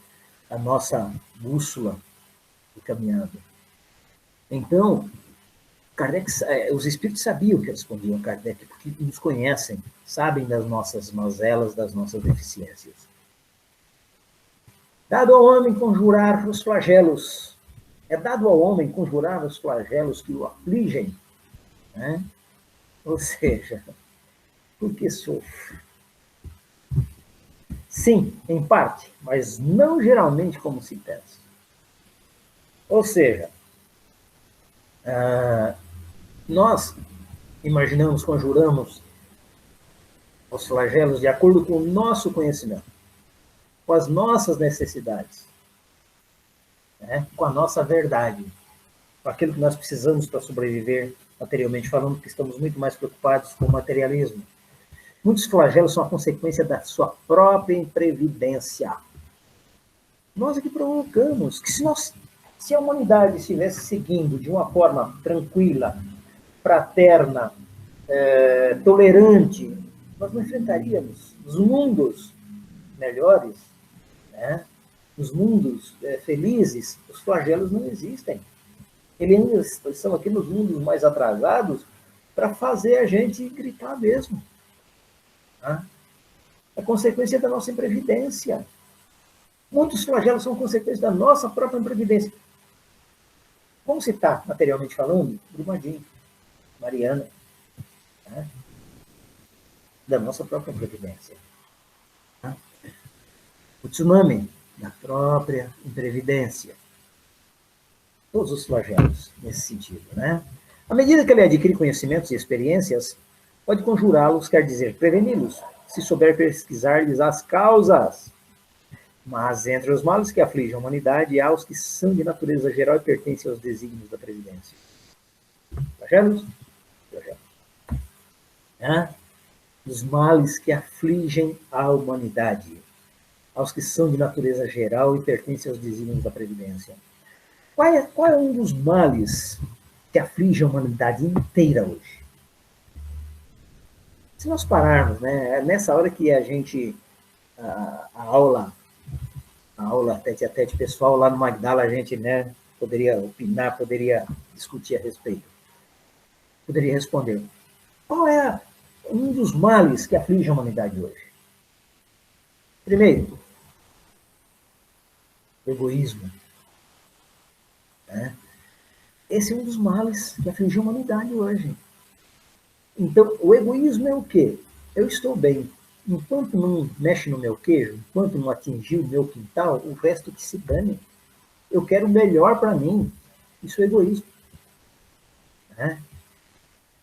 a nossa bússola de caminhada. Então, Kardec, os espíritos sabiam que respondiam a Kardec, porque nos conhecem, sabem das nossas mazelas, das nossas deficiências. Dado ao homem conjurar os flagelos, é dado ao homem conjurar os flagelos que o afligem, né? Ou seja, porque sofre. Sim, em parte, mas não geralmente como se pensa. Ou seja, nós imaginamos, conjuramos os flagelos de acordo com o nosso conhecimento, com as nossas necessidades, né? Com a nossa verdade, com aquilo que nós precisamos para sobreviver materialmente falando, que estamos muito mais preocupados com o materialismo. Muitos flagelos são a consequência da sua própria imprevidência. Nós é que provocamos, que se a humanidade estivesse seguindo de uma forma tranquila, fraterna, tolerante, nós não enfrentaríamos os mundos melhores, né? Os mundos felizes, os flagelos não existem. Eles estão aqui nos mundos mais atrasados para fazer a gente gritar mesmo. Tá? É consequência da nossa imprevidência. Muitos flagelos são consequência da nossa própria imprevidência. Vamos citar, materialmente falando, Brumadinho, Mariana, tá? Da nossa própria imprevidência. Tá? O tsunami, da própria imprevidência. Todos os flagelos nesse sentido, né? À medida que ele adquire conhecimentos e experiências, pode conjurá-los, quer dizer, preveni-los, se souber pesquisar-lhes as causas. Mas entre os males que afligem a humanidade, há os que são de natureza geral e pertencem aos desígnios da previdência. Flagelos? Flagelos. Né? Os males que afligem a humanidade, aos que são de natureza geral e pertencem aos desígnios da previdência. Qual é um dos males que aflige a humanidade inteira hoje? Se nós pararmos, né, é nessa hora que a gente, a aula tete a tete pessoal lá no Magdala, a gente, né, poderia opinar, poderia discutir a respeito. Poderia responder. Qual é um dos males que aflige a humanidade hoje? Primeiro, o egoísmo. Né? Esse é um dos males que aflige a humanidade hoje. Então, o egoísmo é o quê? Eu estou bem. Enquanto não mexe no meu queijo, enquanto não atingir o meu quintal, o resto que se dane. Eu quero o melhor para mim. Isso é egoísmo. Né?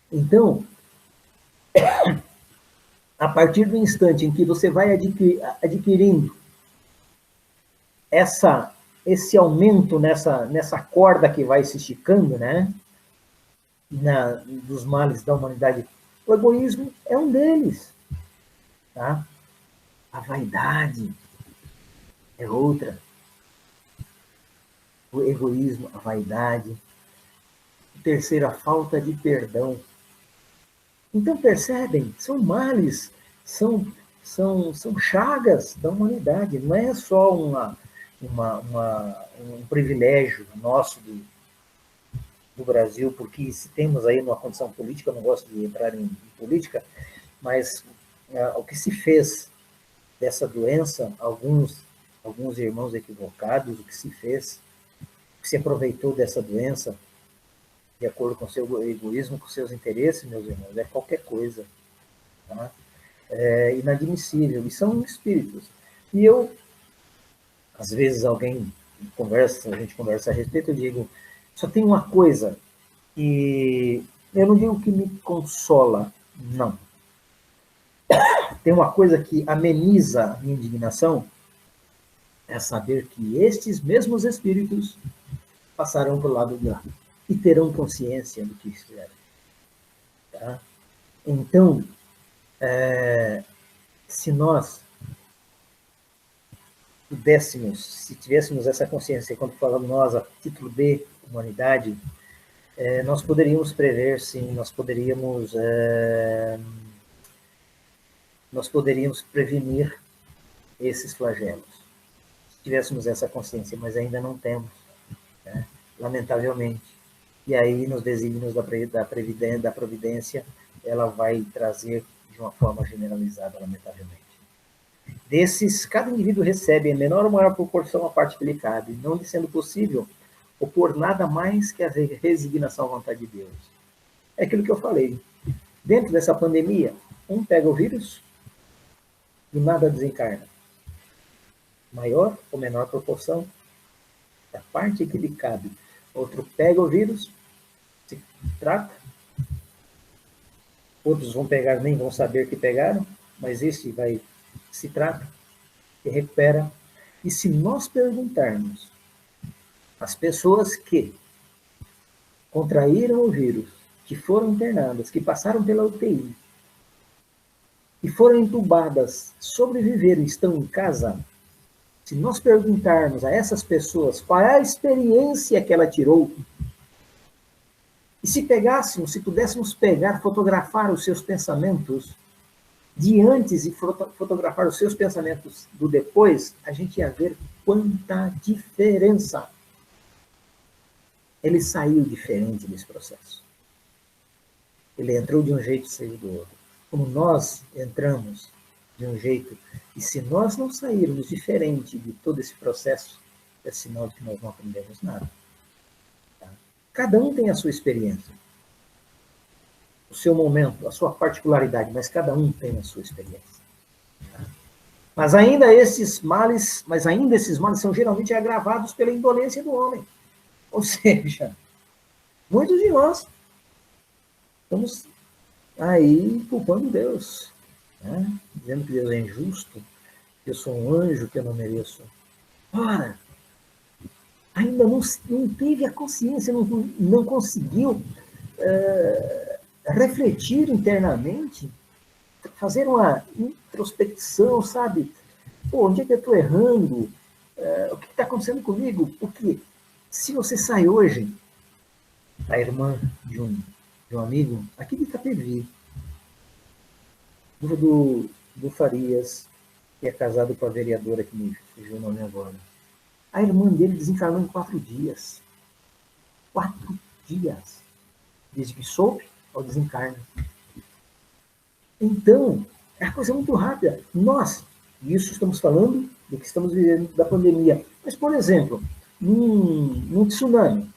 Então, a partir do instante em que você vai adquirindo esse aumento nessa corda que vai se esticando, né? Dos males da humanidade, o egoísmo é um deles. Tá? A vaidade é outra. O egoísmo, a vaidade. Terceiro, a falta de perdão. Então, percebem? São males, são chagas da humanidade. Não é só um privilégio nosso do Brasil, porque se temos aí uma condição política, eu não gosto de entrar em política, mas o que se fez dessa doença, alguns irmãos equivocados, o que se fez, o que se aproveitou dessa doença, de acordo com o seu egoísmo, com seus interesses, meus irmãos, é qualquer coisa. Tá? É inadmissível. E são espíritos. E eu, às vezes, a gente conversa a respeito, eu digo, só tem uma coisa, e eu não digo que me consola, não. Tem uma coisa que ameniza a minha indignação, é saber que estes mesmos espíritos passarão para o lado de lá e terão consciência do que fizeram. Tá? Então, se nós pudéssemos, se tivéssemos essa consciência, quando falamos nós, a título de humanidade, nós poderíamos prever, sim, nós poderíamos prevenir esses flagelos, se tivéssemos essa consciência, mas ainda não temos, né? Lamentavelmente. E aí, nos desígnios da providência, ela vai trazer de uma forma generalizada, lamentavelmente. Desses, cada indivíduo recebe em menor ou maior proporção a parte que lhe cabe, não lhe sendo possível opor nada mais que a resignação à vontade de Deus. É aquilo que eu falei. Dentro dessa pandemia, um pega o vírus e nada desencarna. Maior ou menor proporção da parte que lhe cabe. Outro pega o vírus, se trata. Outros vão pegar, nem vão saber que pegaram, mas esse se trata e recupera. E se nós perguntarmos às pessoas que contraíram o vírus, que foram internadas, que passaram pela UTI, e foram entubadas, sobreviveram e estão em casa, se nós perguntarmos a essas pessoas qual é a experiência que ela tirou, E se pegássemos, se pudéssemos pegar, fotografar os seus pensamentos de antes e fotografar os seus pensamentos do depois, a gente ia ver quanta diferença. Ele saiu diferente desse processo. Ele entrou de um jeito e saiu do outro. Como nós entramos de um jeito, e se nós não sairmos diferente de todo esse processo, é sinal de que nós não aprendemos nada. Tá? Cada um tem a sua experiência, o seu momento, a sua particularidade, mas cada um tem a sua experiência. Tá? Mas ainda esses males são geralmente agravados pela indolência do homem. Ou seja, muitos de nós estamos aí culpando Deus, né? Dizendo que Deus é injusto, que eu sou um anjo, que eu não mereço. Ora, ainda não teve a consciência, não conseguiu refletir internamente, fazer uma introspecção, sabe? Pô, onde é que eu estou errando? O que está acontecendo comigo? Porque se você sai hoje, a irmã de um amigo, aqui de Itapevi, do Farias, que é casado com a vereadora que me fugiu o nome agora. A irmã dele desencarnou em 4 dias. 4 dias. Desde que soube ao desencarne. Então, é uma coisa muito rápida. Nós, isso estamos falando do que estamos vivendo da pandemia. Mas, por exemplo, num tsunami,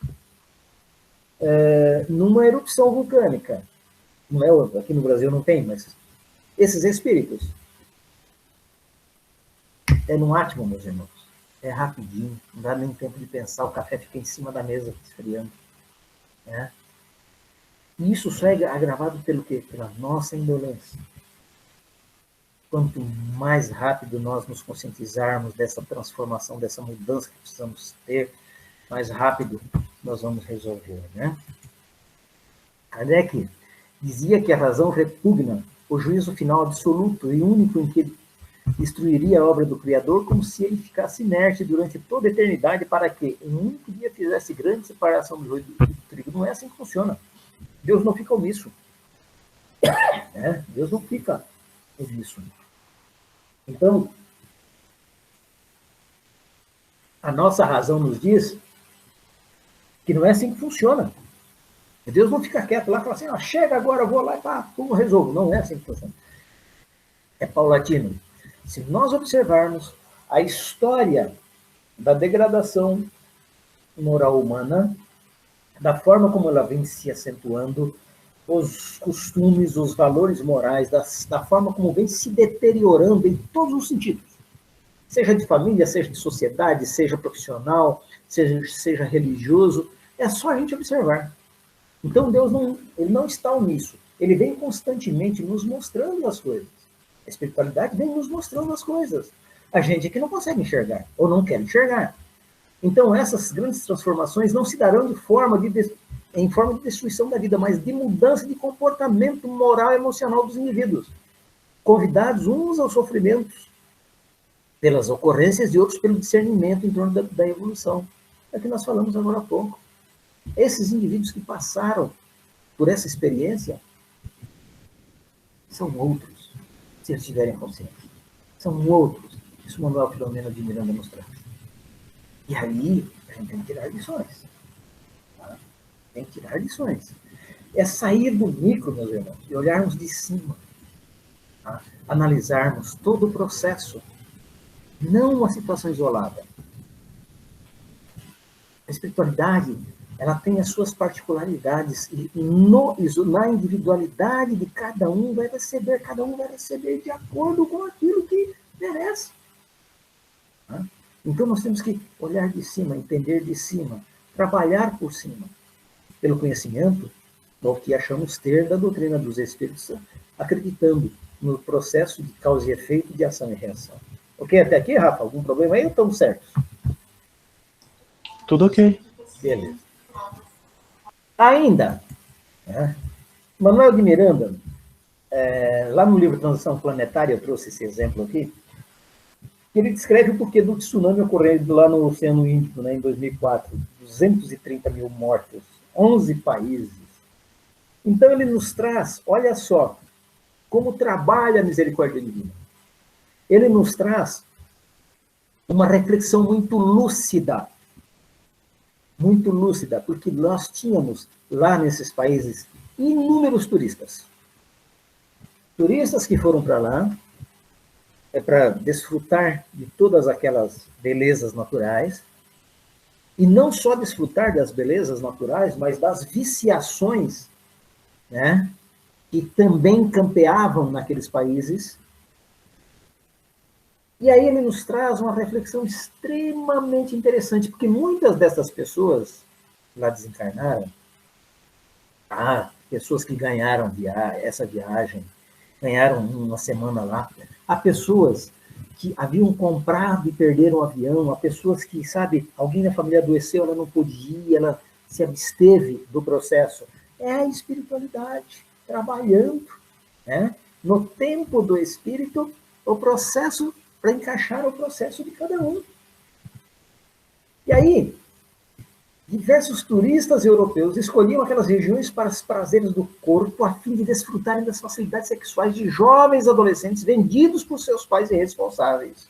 numa erupção vulcânica, não é, aqui no Brasil não tem, mas esses espíritos, é no átimo, meus irmãos. É rapidinho, não dá nem tempo de pensar, o café fica em cima da mesa, esfriando. Né? E isso só é agravado pelo quê? Pela nossa indolência. Quanto mais rápido nós nos conscientizarmos dessa transformação, dessa mudança que precisamos ter, mais rápido nós vamos resolver. Né? Kardec dizia que a razão repugna o juízo final absoluto e único em que destruiria a obra do Criador, como se ele ficasse inerte durante toda a eternidade para que em um único dia fizesse grande separação do joio do trigo. Não é assim que funciona. Deus não fica omisso. Deus não fica omisso. Então, a nossa razão nos diz que não é assim que funciona. Deus não fica quieto lá e fala assim, chega agora, eu vou lá e como resolvo. Não é assim que funciona. É paulatino. Se nós observarmos a história da degradação moral humana, da forma como ela vem se acentuando, os costumes, os valores morais, da forma como vem se deteriorando em todos os sentidos, seja de família, seja de sociedade, seja profissional, seja religioso, é só a gente observar. Então Deus ele não está omisso, ele vem constantemente nos mostrando as coisas. A espiritualidade vem nos mostrando as coisas. A gente aqui não consegue enxergar, ou não quer enxergar. Então, essas grandes transformações não se darão em forma de destruição da vida, mas de mudança de comportamento moral e emocional dos indivíduos, convidados uns aos sofrimentos pelas ocorrências e outros pelo discernimento em torno da evolução. É o que nós falamos agora há pouco. Esses indivíduos que passaram por essa experiência são outros, se eles tiverem consciência. São outros. Isso o Manuel Filomeno de Miranda nos traz. E aí, a gente tem que tirar lições. Tá? Tem que tirar lições. É sair do micro, meus irmãos, e olharmos de cima. Tá? Analisarmos todo o processo. Não uma situação isolada. A espiritualidade, ela tem as suas particularidades. E na individualidade de cada um vai receber de acordo com aquilo que merece. Tá? Então, nós temos que olhar de cima, entender de cima, trabalhar por cima, pelo conhecimento do que achamos ter da doutrina dos Espíritos, acreditando no processo de causa e efeito, de ação e reação. Ok, até aqui, Rafa? Algum problema aí ou estamos certos? Tudo ok. Beleza. Ainda, Manuel de Miranda, lá no livro Transição Planetária, eu trouxe esse exemplo aqui, ele descreve o porquê do tsunami ocorrendo lá no Oceano Índico, em 2004. 230 mil mortos, 11 países, Então ele nos traz, olha só, como trabalha a misericórdia divina. Ele nos traz uma reflexão muito lúcida, porque nós tínhamos lá nesses países inúmeros turistas. Turistas que foram para lá para desfrutar de todas aquelas belezas naturais, e não só desfrutar das belezas naturais, mas das viciações, né, que também campeavam naqueles países. E aí ele nos traz uma reflexão extremamente interessante, porque muitas dessas pessoas lá desencarnaram, pessoas que ganharam essa viagem, ganharam uma semana lá, há pessoas que haviam comprado e perderam o avião, há pessoas que, sabe, alguém da família adoeceu, ela não podia, ela se absteve do processo. É a espiritualidade trabalhando, né? No tempo do espírito, o processo, para encaixar o processo de cada um. E aí, diversos turistas europeus escolhiam aquelas regiões para os prazeres do corpo a fim de desfrutarem das facilidades sexuais de jovens adolescentes vendidos por seus pais irresponsáveis.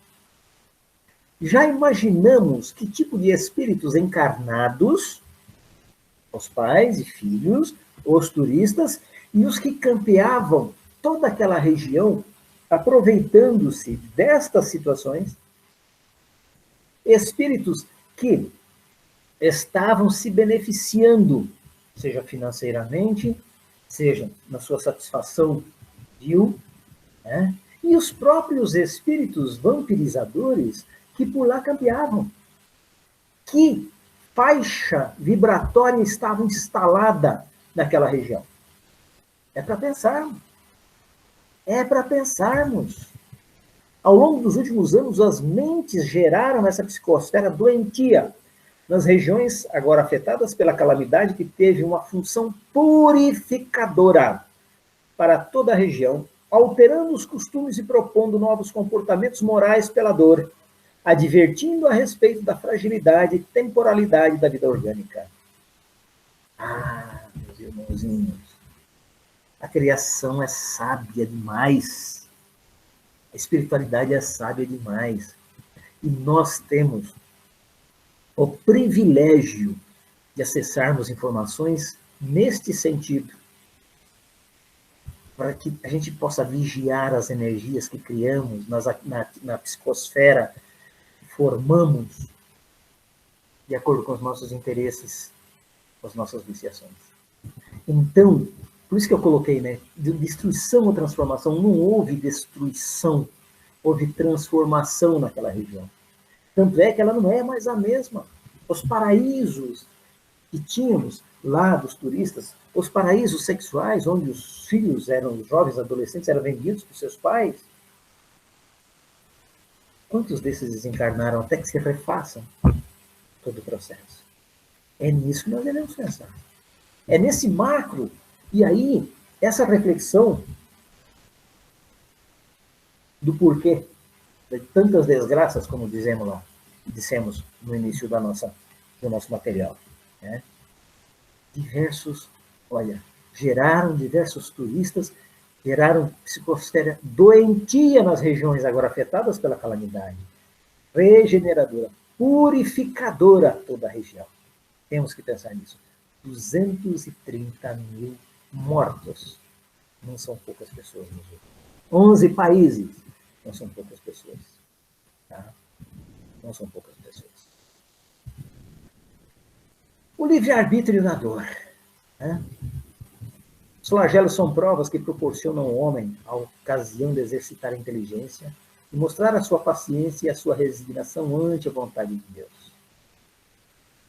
Já imaginamos que tipo de espíritos encarnados, os pais e filhos, os turistas e os que campeavam toda aquela região, aproveitando-se destas situações, espíritos que estavam se beneficiando, seja financeiramente, seja na sua satisfação vil, né? E os próprios espíritos vampirizadores que por lá campeavam. Que faixa vibratória estava instalada naquela região? É para pensarmos. É para pensarmos. Ao longo dos últimos anos, as mentes geraram essa psicosfera doentia nas regiões agora afetadas pela calamidade, que teve uma função purificadora para toda a região, alterando os costumes e propondo novos comportamentos morais pela dor, advertindo a respeito da fragilidade e temporalidade da vida orgânica. Meus irmãozinhos, a criação é sábia demais. A espiritualidade é sábia demais. E nós temos o privilégio de acessarmos informações neste sentido, para que a gente possa vigiar as energias que criamos na psicosfera, que formamos de acordo com os nossos interesses, com as nossas viciações. Então, por isso que eu coloquei, né, de destruição ou transformação, não houve destruição, houve transformação naquela região. Tanto é que ela não é mais a mesma. Os paraísos que tínhamos lá dos turistas, os paraísos sexuais, onde os filhos os jovens adolescentes, eram vendidos por seus pais, quantos desses desencarnaram até que se refaçam todo o processo? É nisso que nós devemos pensar. É nesse macro. E aí, essa reflexão do porquê de tantas desgraças, como dissemos no início do nosso material, né? Geraram diversos turistas, geraram psicosfera doentia nas regiões agora afetadas pela calamidade, regeneradora, purificadora toda a região. Temos que pensar nisso. 230 mil mortos. Não são poucas pessoas nos outros. 11 países. Não são poucas pessoas. Tá? Não são poucas pessoas. O livre-arbítrio na dor. Né? Os flagelos são provas que proporcionam ao homem a ocasião de exercitar a inteligência e mostrar a sua paciência e a sua resignação ante a vontade de Deus.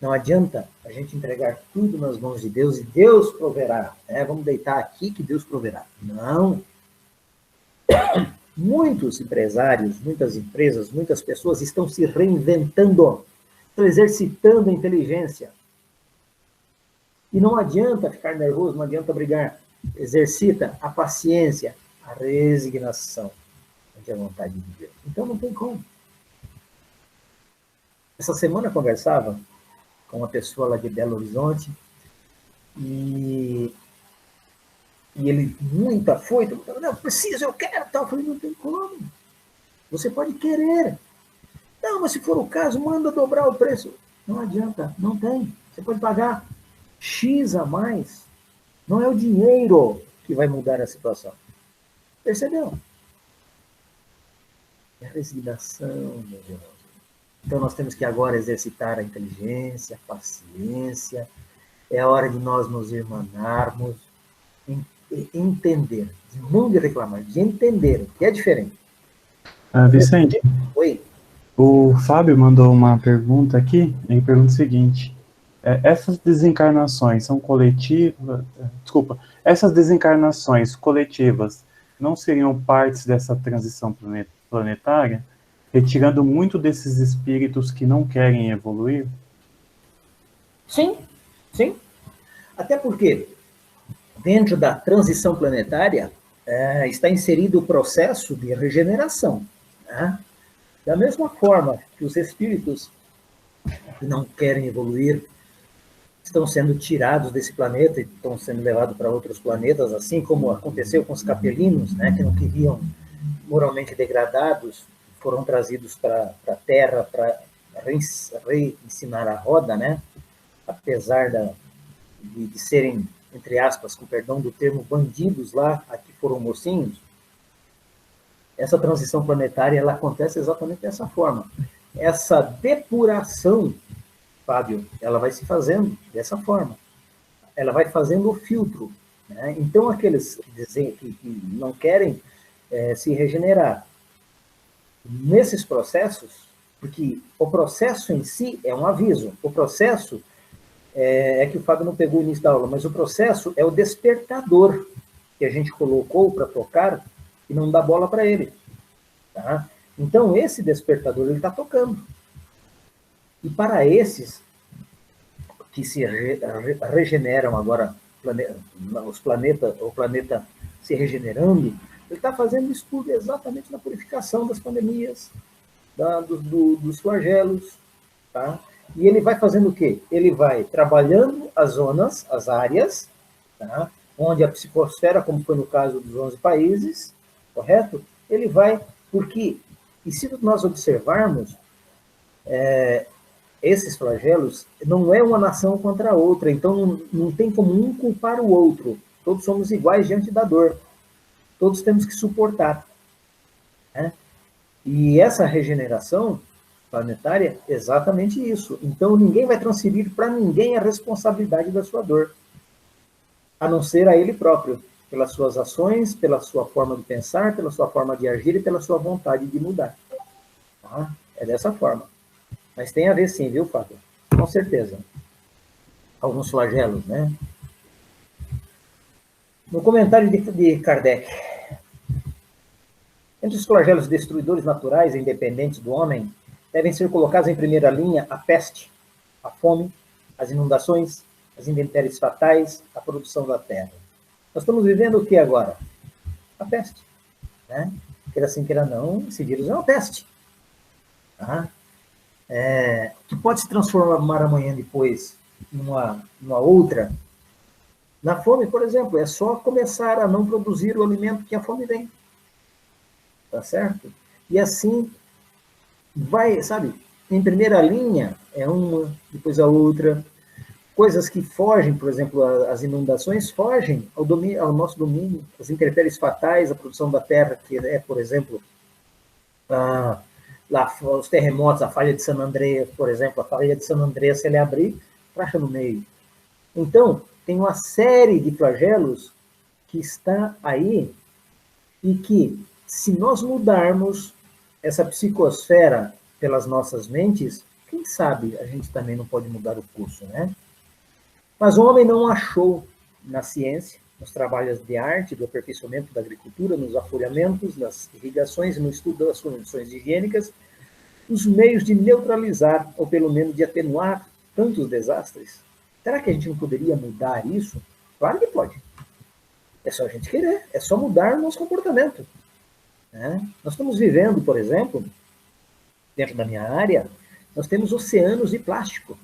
Não adianta a gente entregar tudo nas mãos de Deus e Deus proverá. Né? Vamos deitar aqui que Deus proverá. Não. Muitos empresários, muitas empresas, muitas pessoas estão se reinventando, estão exercitando a inteligência. E não adianta ficar nervoso, não adianta brigar. Exercita a paciência, a resignação ante a vontade de Deus. Então não tem como. Essa semana eu conversava com uma pessoa lá de Belo Horizonte e e ele muito afoito, não, preciso, eu quero, tal. Eu falei, não tem como. Você pode querer. Não, mas se for o caso, manda dobrar o preço. Não adianta, não tem. Você pode pagar X a mais. Não é o dinheiro que vai mudar a situação. Percebeu? É a resignação, meu Deus. Então nós temos que agora exercitar a inteligência, a paciência. É a hora de nós nos irmanarmos, entender, não de reclamar, de entender, que é diferente. Vicente, Oi? o Fábio mandou uma pergunta aqui, ele pergunta o seguinte, essas desencarnações são coletivas, desculpa, essas desencarnações coletivas não seriam partes dessa transição planetária, retirando muito desses espíritos que não querem evoluir? Sim, sim. Até porque, dentro da transição planetária, está inserido o processo de regeneração. Né? Da mesma forma que os espíritos que não querem evoluir estão sendo tirados desse planeta e estão sendo levados para outros planetas, assim como aconteceu com os capelinos, né, que não queriam moralmente degradados, foram trazidos para a Terra para reensinar a roda, né, apesar de serem, entre aspas, com perdão do termo, bandidos lá, aqui foram mocinhos. Essa transição planetária ela acontece exatamente dessa forma. Essa depuração, Fábio, ela vai se fazendo dessa forma. Ela vai fazendo o filtro. Né? Então, aqueles que dizem que não querem se regenerar, nesses processos, porque o processo em si é um aviso, o processo que o Fábio não pegou o início da aula, mas o processo é o despertador que a gente colocou para tocar e não dá bola para ele. Tá? Então, esse despertador ele está tocando. E para esses que se regeneram agora, o planeta se regenerando, ele está fazendo estudo exatamente na purificação das pandemias, dos flagelos, tá? E ele vai fazendo o quê? Ele vai trabalhando as zonas, as áreas, tá? Onde a psicosfera, como foi no caso dos 11 países, correto? Ele vai, porque, e se nós observarmos, esses flagelos não é uma nação contra a outra, então não tem como um culpar o outro. Todos somos iguais diante da dor. Todos temos que suportar. Né? E essa regeneração planetária é exatamente isso. Então ninguém vai transferir para ninguém a responsabilidade da sua dor, a não ser a ele próprio, pelas suas ações, pela sua forma de pensar, pela sua forma de agir e pela sua vontade de mudar. Tá? É dessa forma. Mas tem a ver sim, viu, Fábio? Com certeza. Alguns flagelos, né? No comentário de Kardec, entre os flagelos destruidores naturais e independentes do homem, devem ser colocados em primeira linha a peste, a fome, as inundações, as intempéries fatais, a produção da terra. Nós estamos vivendo o que agora? A peste. Né? Queira sim, queira não, esse vírus é uma peste. Tá? Que pode se transformar amanhã depois numa outra. Na fome, por exemplo, é só começar a não produzir o alimento que a fome vem. Tá certo? E assim vai, sabe, em primeira linha é uma, depois a outra. Coisas que fogem, por exemplo, as inundações, fogem ao nosso domínio. As intempéries fatais, a produção da terra, que é, por exemplo, lá, os terremotos, a falha de San Andreas, por exemplo, a falha de San Andreas, se ele abrir, racha no meio. Então, tem uma série de flagelos que está aí e que, se nós mudarmos essa psicosfera pelas nossas mentes, quem sabe a gente também não pode mudar o curso, né? Mas o homem não achou na ciência, nos trabalhos de arte, do aperfeiçoamento da agricultura, nos afolhamentos, nas irrigações e no estudo das condições higiênicas, os meios de neutralizar, ou pelo menos de atenuar, tantos desastres. Será que a gente não poderia mudar isso? Claro que pode. É só a gente querer, é só mudar o nosso comportamento. Né? Nós estamos vivendo, por exemplo, dentro da minha área, nós temos oceanos de plástico.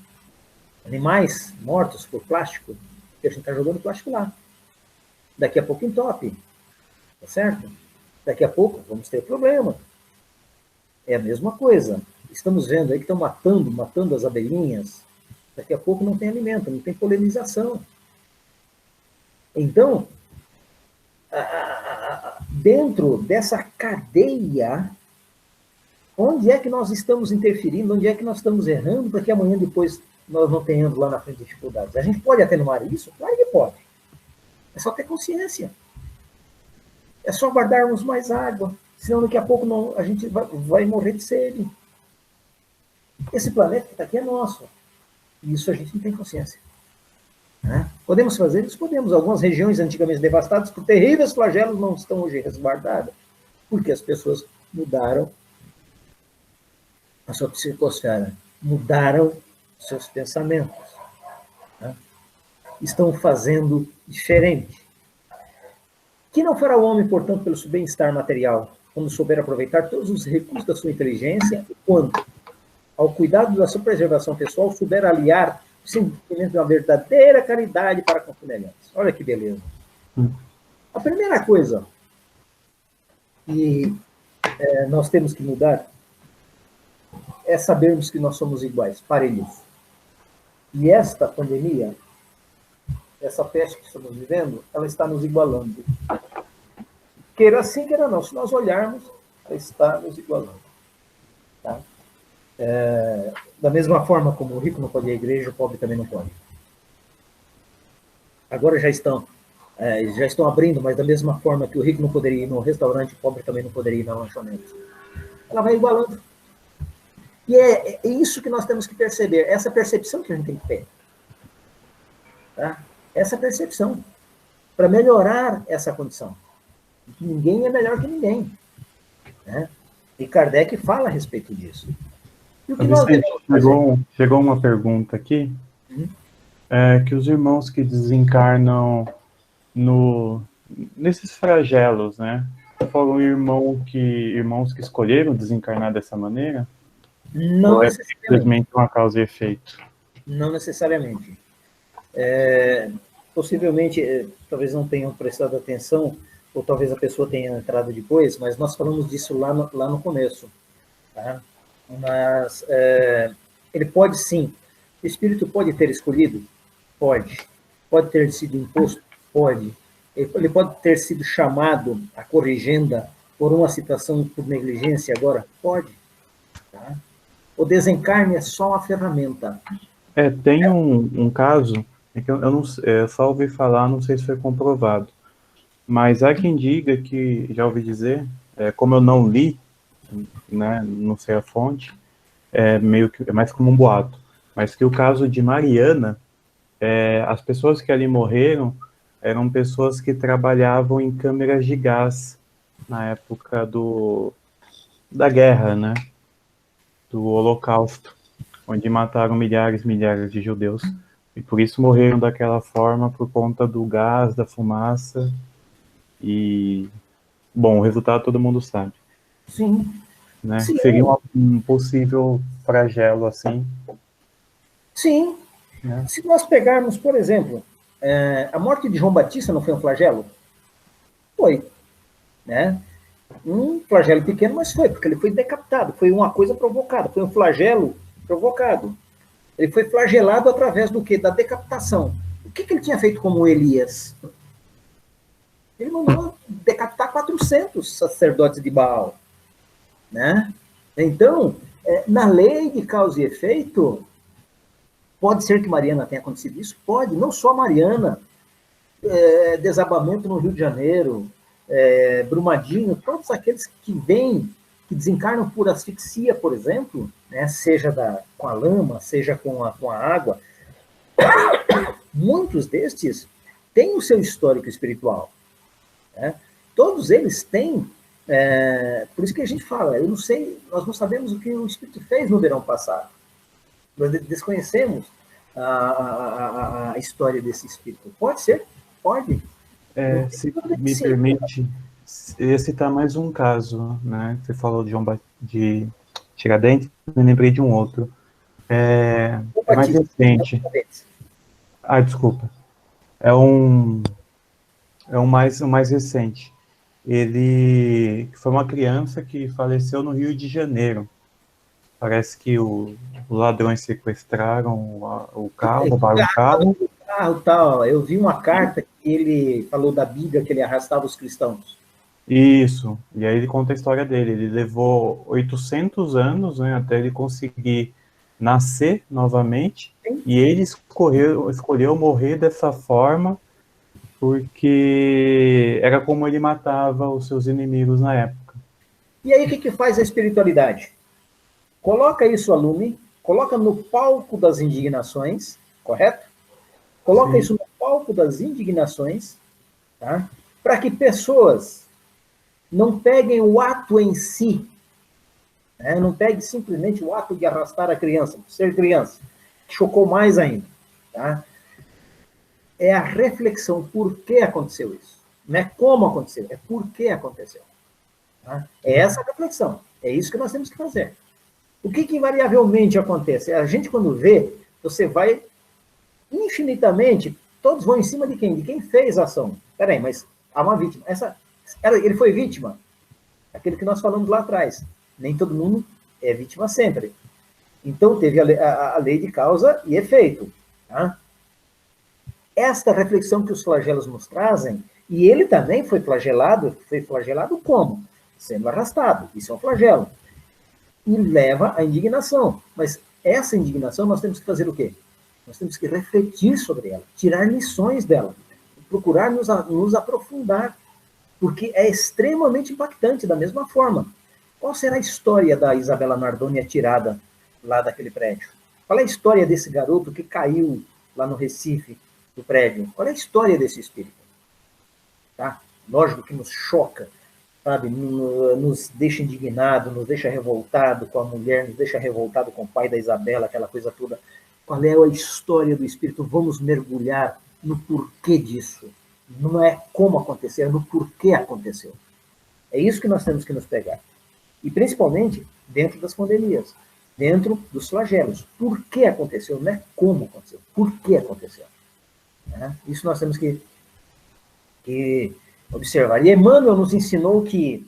Animais mortos por plástico, que a gente está jogando plástico lá. daqui a pouco entope, tá certo? Daqui a pouco vamos ter problema. É a mesma coisa. Estamos vendo aí que estão matando as abelhinhas. Daqui a pouco não tem alimento, não tem polinização. Então, dentro dessa cadeia, onde é que nós estamos interferindo, onde é que nós estamos errando, para que amanhã depois nós não tenhamos lá na frente dificuldades? A gente pode atenuar isso? Claro que pode. É só ter consciência. É só guardarmos mais água, senão daqui a pouco não, a gente vai morrer de sede. Esse planeta que está aqui é nosso. E isso a gente não tem consciência. Né? Podemos fazer isso? Podemos. Algumas regiões antigamente devastadas por terríveis flagelos não estão hoje resguardadas, porque as pessoas mudaram a sua psicosfera, mudaram seus pensamentos. Né? Estão fazendo diferente. Que não fará o homem, portanto, pelo seu bem-estar material, quando souber aproveitar todos os recursos da sua inteligência, e quando, ao cuidado da sua preservação pessoal, souber aliar o sentimento de uma verdadeira caridade para com semelhantes. Olha que beleza. A primeira coisa que nós temos que mudar é sabermos que nós somos iguais, parelhos. E esta pandemia, essa peste que estamos vivendo, ela está nos igualando. Queira sim, queira não. Se nós olharmos, ela está nos igualando. Tá? Da mesma forma como o rico não pode ir à igreja, o pobre também não pode. Agora já estão abrindo, mas da mesma forma que o rico não poderia ir no restaurante, o pobre também não poderia ir na lanchonete. Ela vai igualando. E é isso que nós temos que perceber, essa percepção que a gente tem que ter. Tá? Essa percepção, para melhorar essa condição. Que ninguém é melhor que ninguém. Né? E Kardec fala a respeito disso. E o que nós chegou uma pergunta aqui, que os irmãos que desencarnam nesses flagelos, né? Foram irmãos que escolheram desencarnar dessa maneira? Não ou é necessariamente. simplesmente uma causa e efeito? Não necessariamente. Possivelmente, talvez não tenham prestado atenção, ou talvez a pessoa tenha entrado depois, mas nós falamos disso lá no começo. Tá? Mas ele pode sim. O espírito pode ter escolhido? Pode. Pode ter sido imposto? Pode. Ele pode ter sido chamado à corrigenda por uma situação por negligência agora? Pode. Tá? O desencarne é só uma ferramenta. Tem um caso, que eu não, só ouvi falar, não sei se foi comprovado, mas há quem diga que, já ouvi dizer, como eu não li, né, não sei a fonte, é mais como um boato, mas que o caso de Mariana, as pessoas que ali morreram eram pessoas que trabalhavam em câmeras de gás na época da guerra, né, do Holocausto, onde mataram milhares de judeus, e por isso morreram daquela forma, por conta do gás, da fumaça, e, bom, o resultado todo mundo sabe. Sim. Né? Sim. Seria um possível flagelo, assim. Sim. Né? Se nós pegarmos, por exemplo, a morte de João Batista não foi um flagelo? Foi. Né? Um flagelo pequeno, mas foi, porque ele foi decapitado, foi uma coisa provocada, foi um flagelo provocado. Ele foi flagelado através do quê? Da decapitação. O que ele tinha feito como Elias? Ele mandou decapitar 400 sacerdotes de Baal. Né? Então, na lei de causa e efeito, pode ser que Mariana tenha acontecido isso? Pode, não só Mariana. Desabamento no Rio de Janeiro, Brumadinho, todos aqueles que desencarnam por asfixia, por exemplo, né, seja com a lama, seja com a água, muitos destes têm o seu histórico espiritual. Né? Todos eles têm, por isso que a gente fala, eu não sei, nós não sabemos o que o Espírito fez no verão passado. Nós desconhecemos a história desse Espírito. Pode ser? Pode. Se me permite, eu ia citar mais um caso, né? Você falou de Tiradentes, me lembrei de um outro. É mais recente. Desculpa. é o mais recente. Ele foi uma criança que faleceu no Rio de Janeiro. Parece que os ladrões sequestraram o carro, roubaram o carro. Tal. Eu vi uma carta que ele falou da Bíblia, que ele arrastava os cristãos. Isso. E aí ele conta a história dele. Ele levou 800 anos, né, até ele conseguir nascer novamente. E ele escolheu morrer dessa forma porque era como ele matava os seus inimigos na época. E aí, o que faz a espiritualidade? Coloca isso a lume, coloca no palco das indignações, correto? Coloca isso no palco das indignações, tá? Para que pessoas não peguem o ato em si, né? Não peguem simplesmente o ato de arrastar a criança, ser criança, que chocou mais ainda, tá? É a reflexão, por que aconteceu isso? Não é como aconteceu, é por que aconteceu. Tá? É essa a reflexão, é isso que nós temos que fazer. O que invariavelmente acontece? A gente, quando vê, você vai infinitamente, todos vão em cima de quem? De quem fez a ação. Peraí, mas há uma vítima. Ele foi vítima. Aquilo que nós falamos lá atrás. Nem todo mundo é vítima sempre. Então, teve a lei de causa e efeito. Tá? Esta reflexão que os flagelos nos trazem, e ele também foi flagelado como? Sendo arrastado. Isso é um flagelo. E leva à indignação. Mas essa indignação nós temos que fazer o quê? Nós temos que refletir sobre ela, tirar lições dela, procurar nos aprofundar, porque é extremamente impactante da mesma forma. Qual será a história da Isabela Nardoni atirada lá daquele prédio? Qual é a história desse garoto que caiu lá no Recife, do prédio? Qual é a história desse espírito? Tá? Lógico que nos choca, sabe? Nos deixa indignado, nos deixa revoltado com a mulher, nos deixa revoltado com o pai da Isabela, aquela coisa toda. Qual é a história do espírito? Vamos mergulhar no porquê disso. Não é como aconteceu, é no porquê aconteceu. É isso que nós temos que nos pegar. E principalmente dentro das pandemias, dentro dos flagelos. Por que aconteceu? Não é como aconteceu, por que aconteceu. Isso nós temos que observar. E Emmanuel nos ensinou que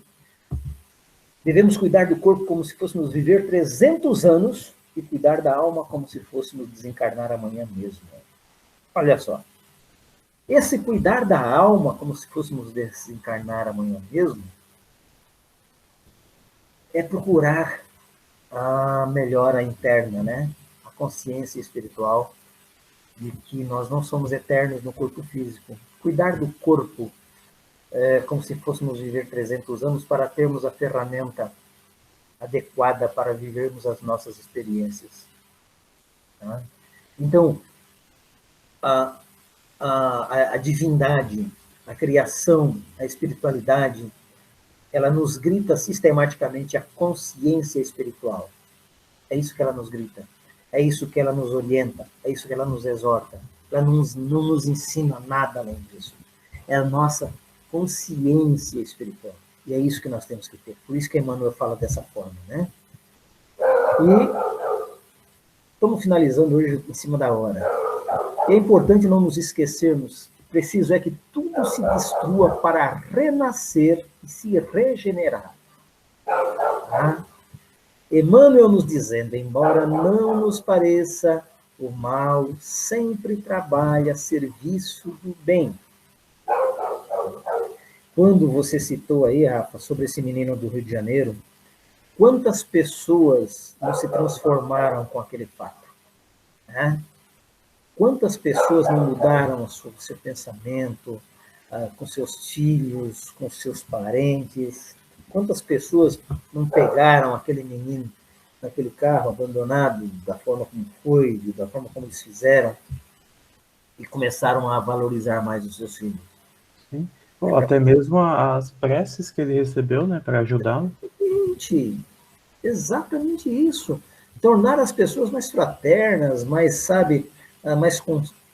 devemos cuidar do corpo como se fôssemos viver 300 anos e cuidar da alma como se fôssemos desencarnar amanhã mesmo. Olha só. Esse cuidar da alma como se fôssemos desencarnar amanhã mesmo é procurar a melhora interna, né? A consciência espiritual de que nós não somos eternos no corpo físico. Cuidar do corpo como se fôssemos viver 300 anos para termos a ferramenta adequada para vivermos as nossas experiências. Tá? Então, a divindade, a criação, a espiritualidade, ela nos grita sistematicamente a consciência espiritual. É isso que ela nos grita. É isso que ela nos orienta. É isso que ela nos exorta. Ela não nos ensina nada além disso. É a nossa consciência espiritual. E é isso que nós temos que ter. Por isso que Emmanuel fala dessa forma, né? E estamos finalizando hoje em cima da hora. E é importante não nos esquecermos. Preciso é que tudo se destrua para renascer e se regenerar. Tá? Emmanuel nos dizendo, embora não nos pareça, o mal sempre trabalha a serviço do bem. Quando você citou aí, Rafa, sobre esse menino do Rio de Janeiro, quantas pessoas não se transformaram com aquele fato? Né? Quantas pessoas não mudaram o seu pensamento, com seus filhos, com seus parentes? Quantas pessoas não pegaram aquele menino naquele carro abandonado, da forma como foi, da forma como eles fizeram, e começaram a valorizar mais os seus filhos? Sim. Ou até mesmo as preces que ele recebeu, né, para ajudá-lo. Exatamente isso. Tornar as pessoas mais fraternas, mais, sabe, mais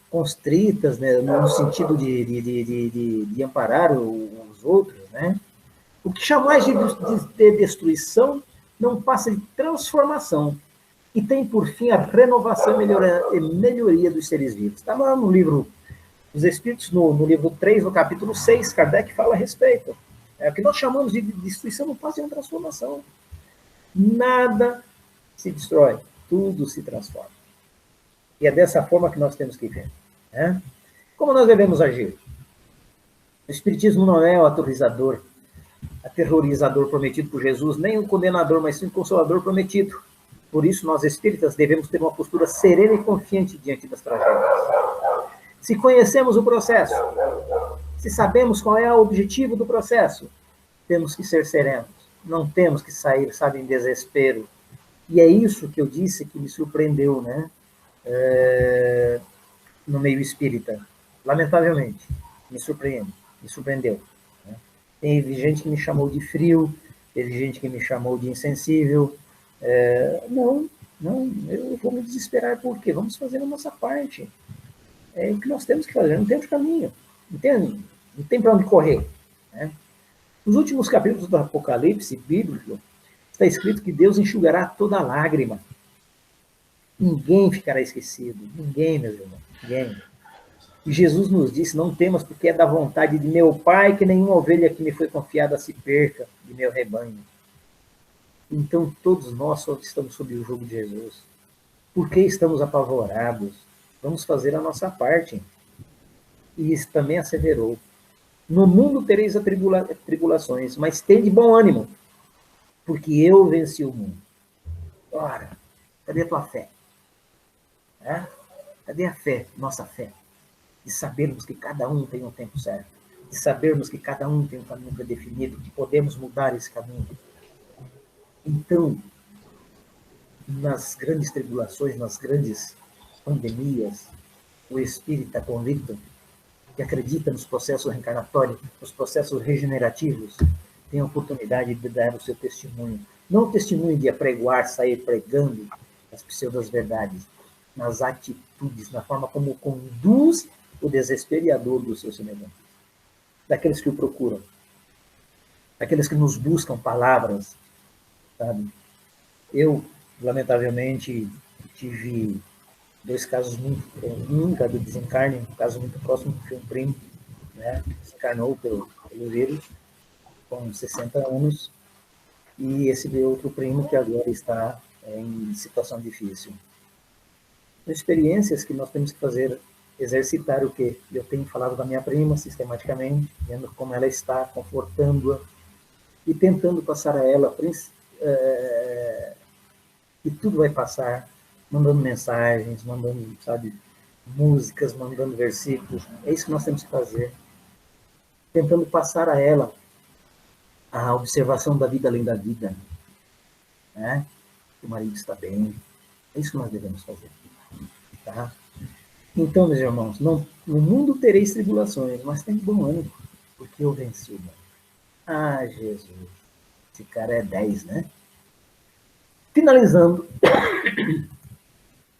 constritas, né, no sentido de amparar os outros, né? O que jamais de destruição não passa de transformação e tem, por fim, a renovação e melhoria dos seres vivos. Está lá no livro Os Espíritos, no livro 3, no capítulo 6, Kardec fala a respeito. É o que nós chamamos de destruição não passa de uma transformação. Nada se destrói, tudo se transforma. E é dessa forma que nós temos que ver. Né? Como nós devemos agir? O Espiritismo não é o aterrorizador prometido por Jesus, nem o condenador, mas sim o consolador prometido. Por isso, nós espíritas devemos ter uma postura serena e confiante diante das tragédias. Se conhecemos o processo, se sabemos qual é o objetivo do processo, temos que ser serenos. Não temos que sair, sabe, em desespero. E é isso que eu disse que me surpreendeu, né? No meio espírita. Lamentavelmente, me surpreendeu. Né? Teve gente que me chamou de frio, teve gente que me chamou de insensível. Não, eu vou me desesperar por quê? Vamos fazer a nossa parte. É o que nós temos que fazer, não temos caminho. Não tem para onde correr. Né? Nos últimos capítulos do Apocalipse bíblico, está escrito que Deus enxugará toda lágrima. Ninguém ficará esquecido. Ninguém, meus irmãos. Ninguém. E Jesus nos disse, não temas, porque é da vontade de meu Pai que nenhuma ovelha que me foi confiada se perca de meu rebanho. Então, todos nós só estamos sob o jugo de Jesus. Por que estamos apavorados? Vamos fazer a nossa parte. E isso também asseverou. No mundo tereis tribulações, mas tende bom ânimo, porque eu venci o mundo. Ora, cadê a tua fé? Cadê a fé, nossa fé? De sabermos que cada um tem um tempo certo, de sabermos que cada um tem um caminho predefinido, que podemos mudar esse caminho. Então, nas grandes tribulações, nas grandes pandemias, o espírito está convicto, que acredita nos processos reencarnatórios, nos processos regenerativos, tem a oportunidade de dar o seu testemunho. Não o testemunho de apregoar, sair pregando as pseudo-verdades, nas atitudes, na forma como conduz o desespero e a dor dos seus semelhantes, daqueles que o procuram, daqueles que nos buscam palavras, sabe? Eu, lamentavelmente, tive 2 casos um do desencarne, um caso muito próximo, que foi um primo, né, desencarnou pelo vírus, com 60 anos, e esse outro primo que agora está em situação difícil. São experiências que nós temos que fazer, exercitar o que eu tenho falado da minha prima sistematicamente, vendo como ela está, confortando-a, e tentando passar a ela que tudo vai passar, mandando mensagens, mandando, sabe, músicas, mandando versículos. É isso que nós temos que fazer. Tentando passar a ela a observação da vida além da vida. Né? Que o marido está bem. É isso que nós devemos fazer. Tá? Então, meus irmãos, no mundo tereis tribulações, mas tem bom ânimo, porque eu venci o mundo. Ah, Jesus. Esse cara é 10, né? Finalizando.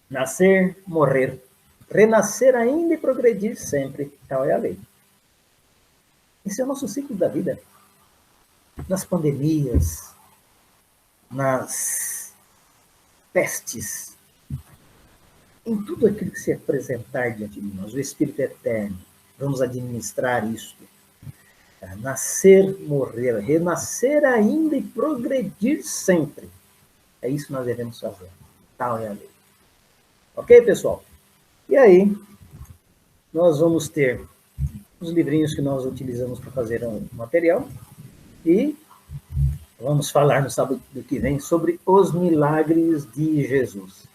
Nascer, morrer, renascer ainda e progredir sempre. Tal é a lei. Esse é o nosso ciclo da vida. Nas pandemias, nas pestes, em tudo aquilo que se apresentar diante de nós, o Espírito eterno, vamos administrar isso. Nascer, morrer, renascer ainda e progredir sempre. É isso que nós devemos fazer. Tal é a lei. Ok, pessoal? E aí, nós vamos ter os livrinhos que nós utilizamos para fazer um material e vamos falar no sábado que vem sobre os milagres de Jesus.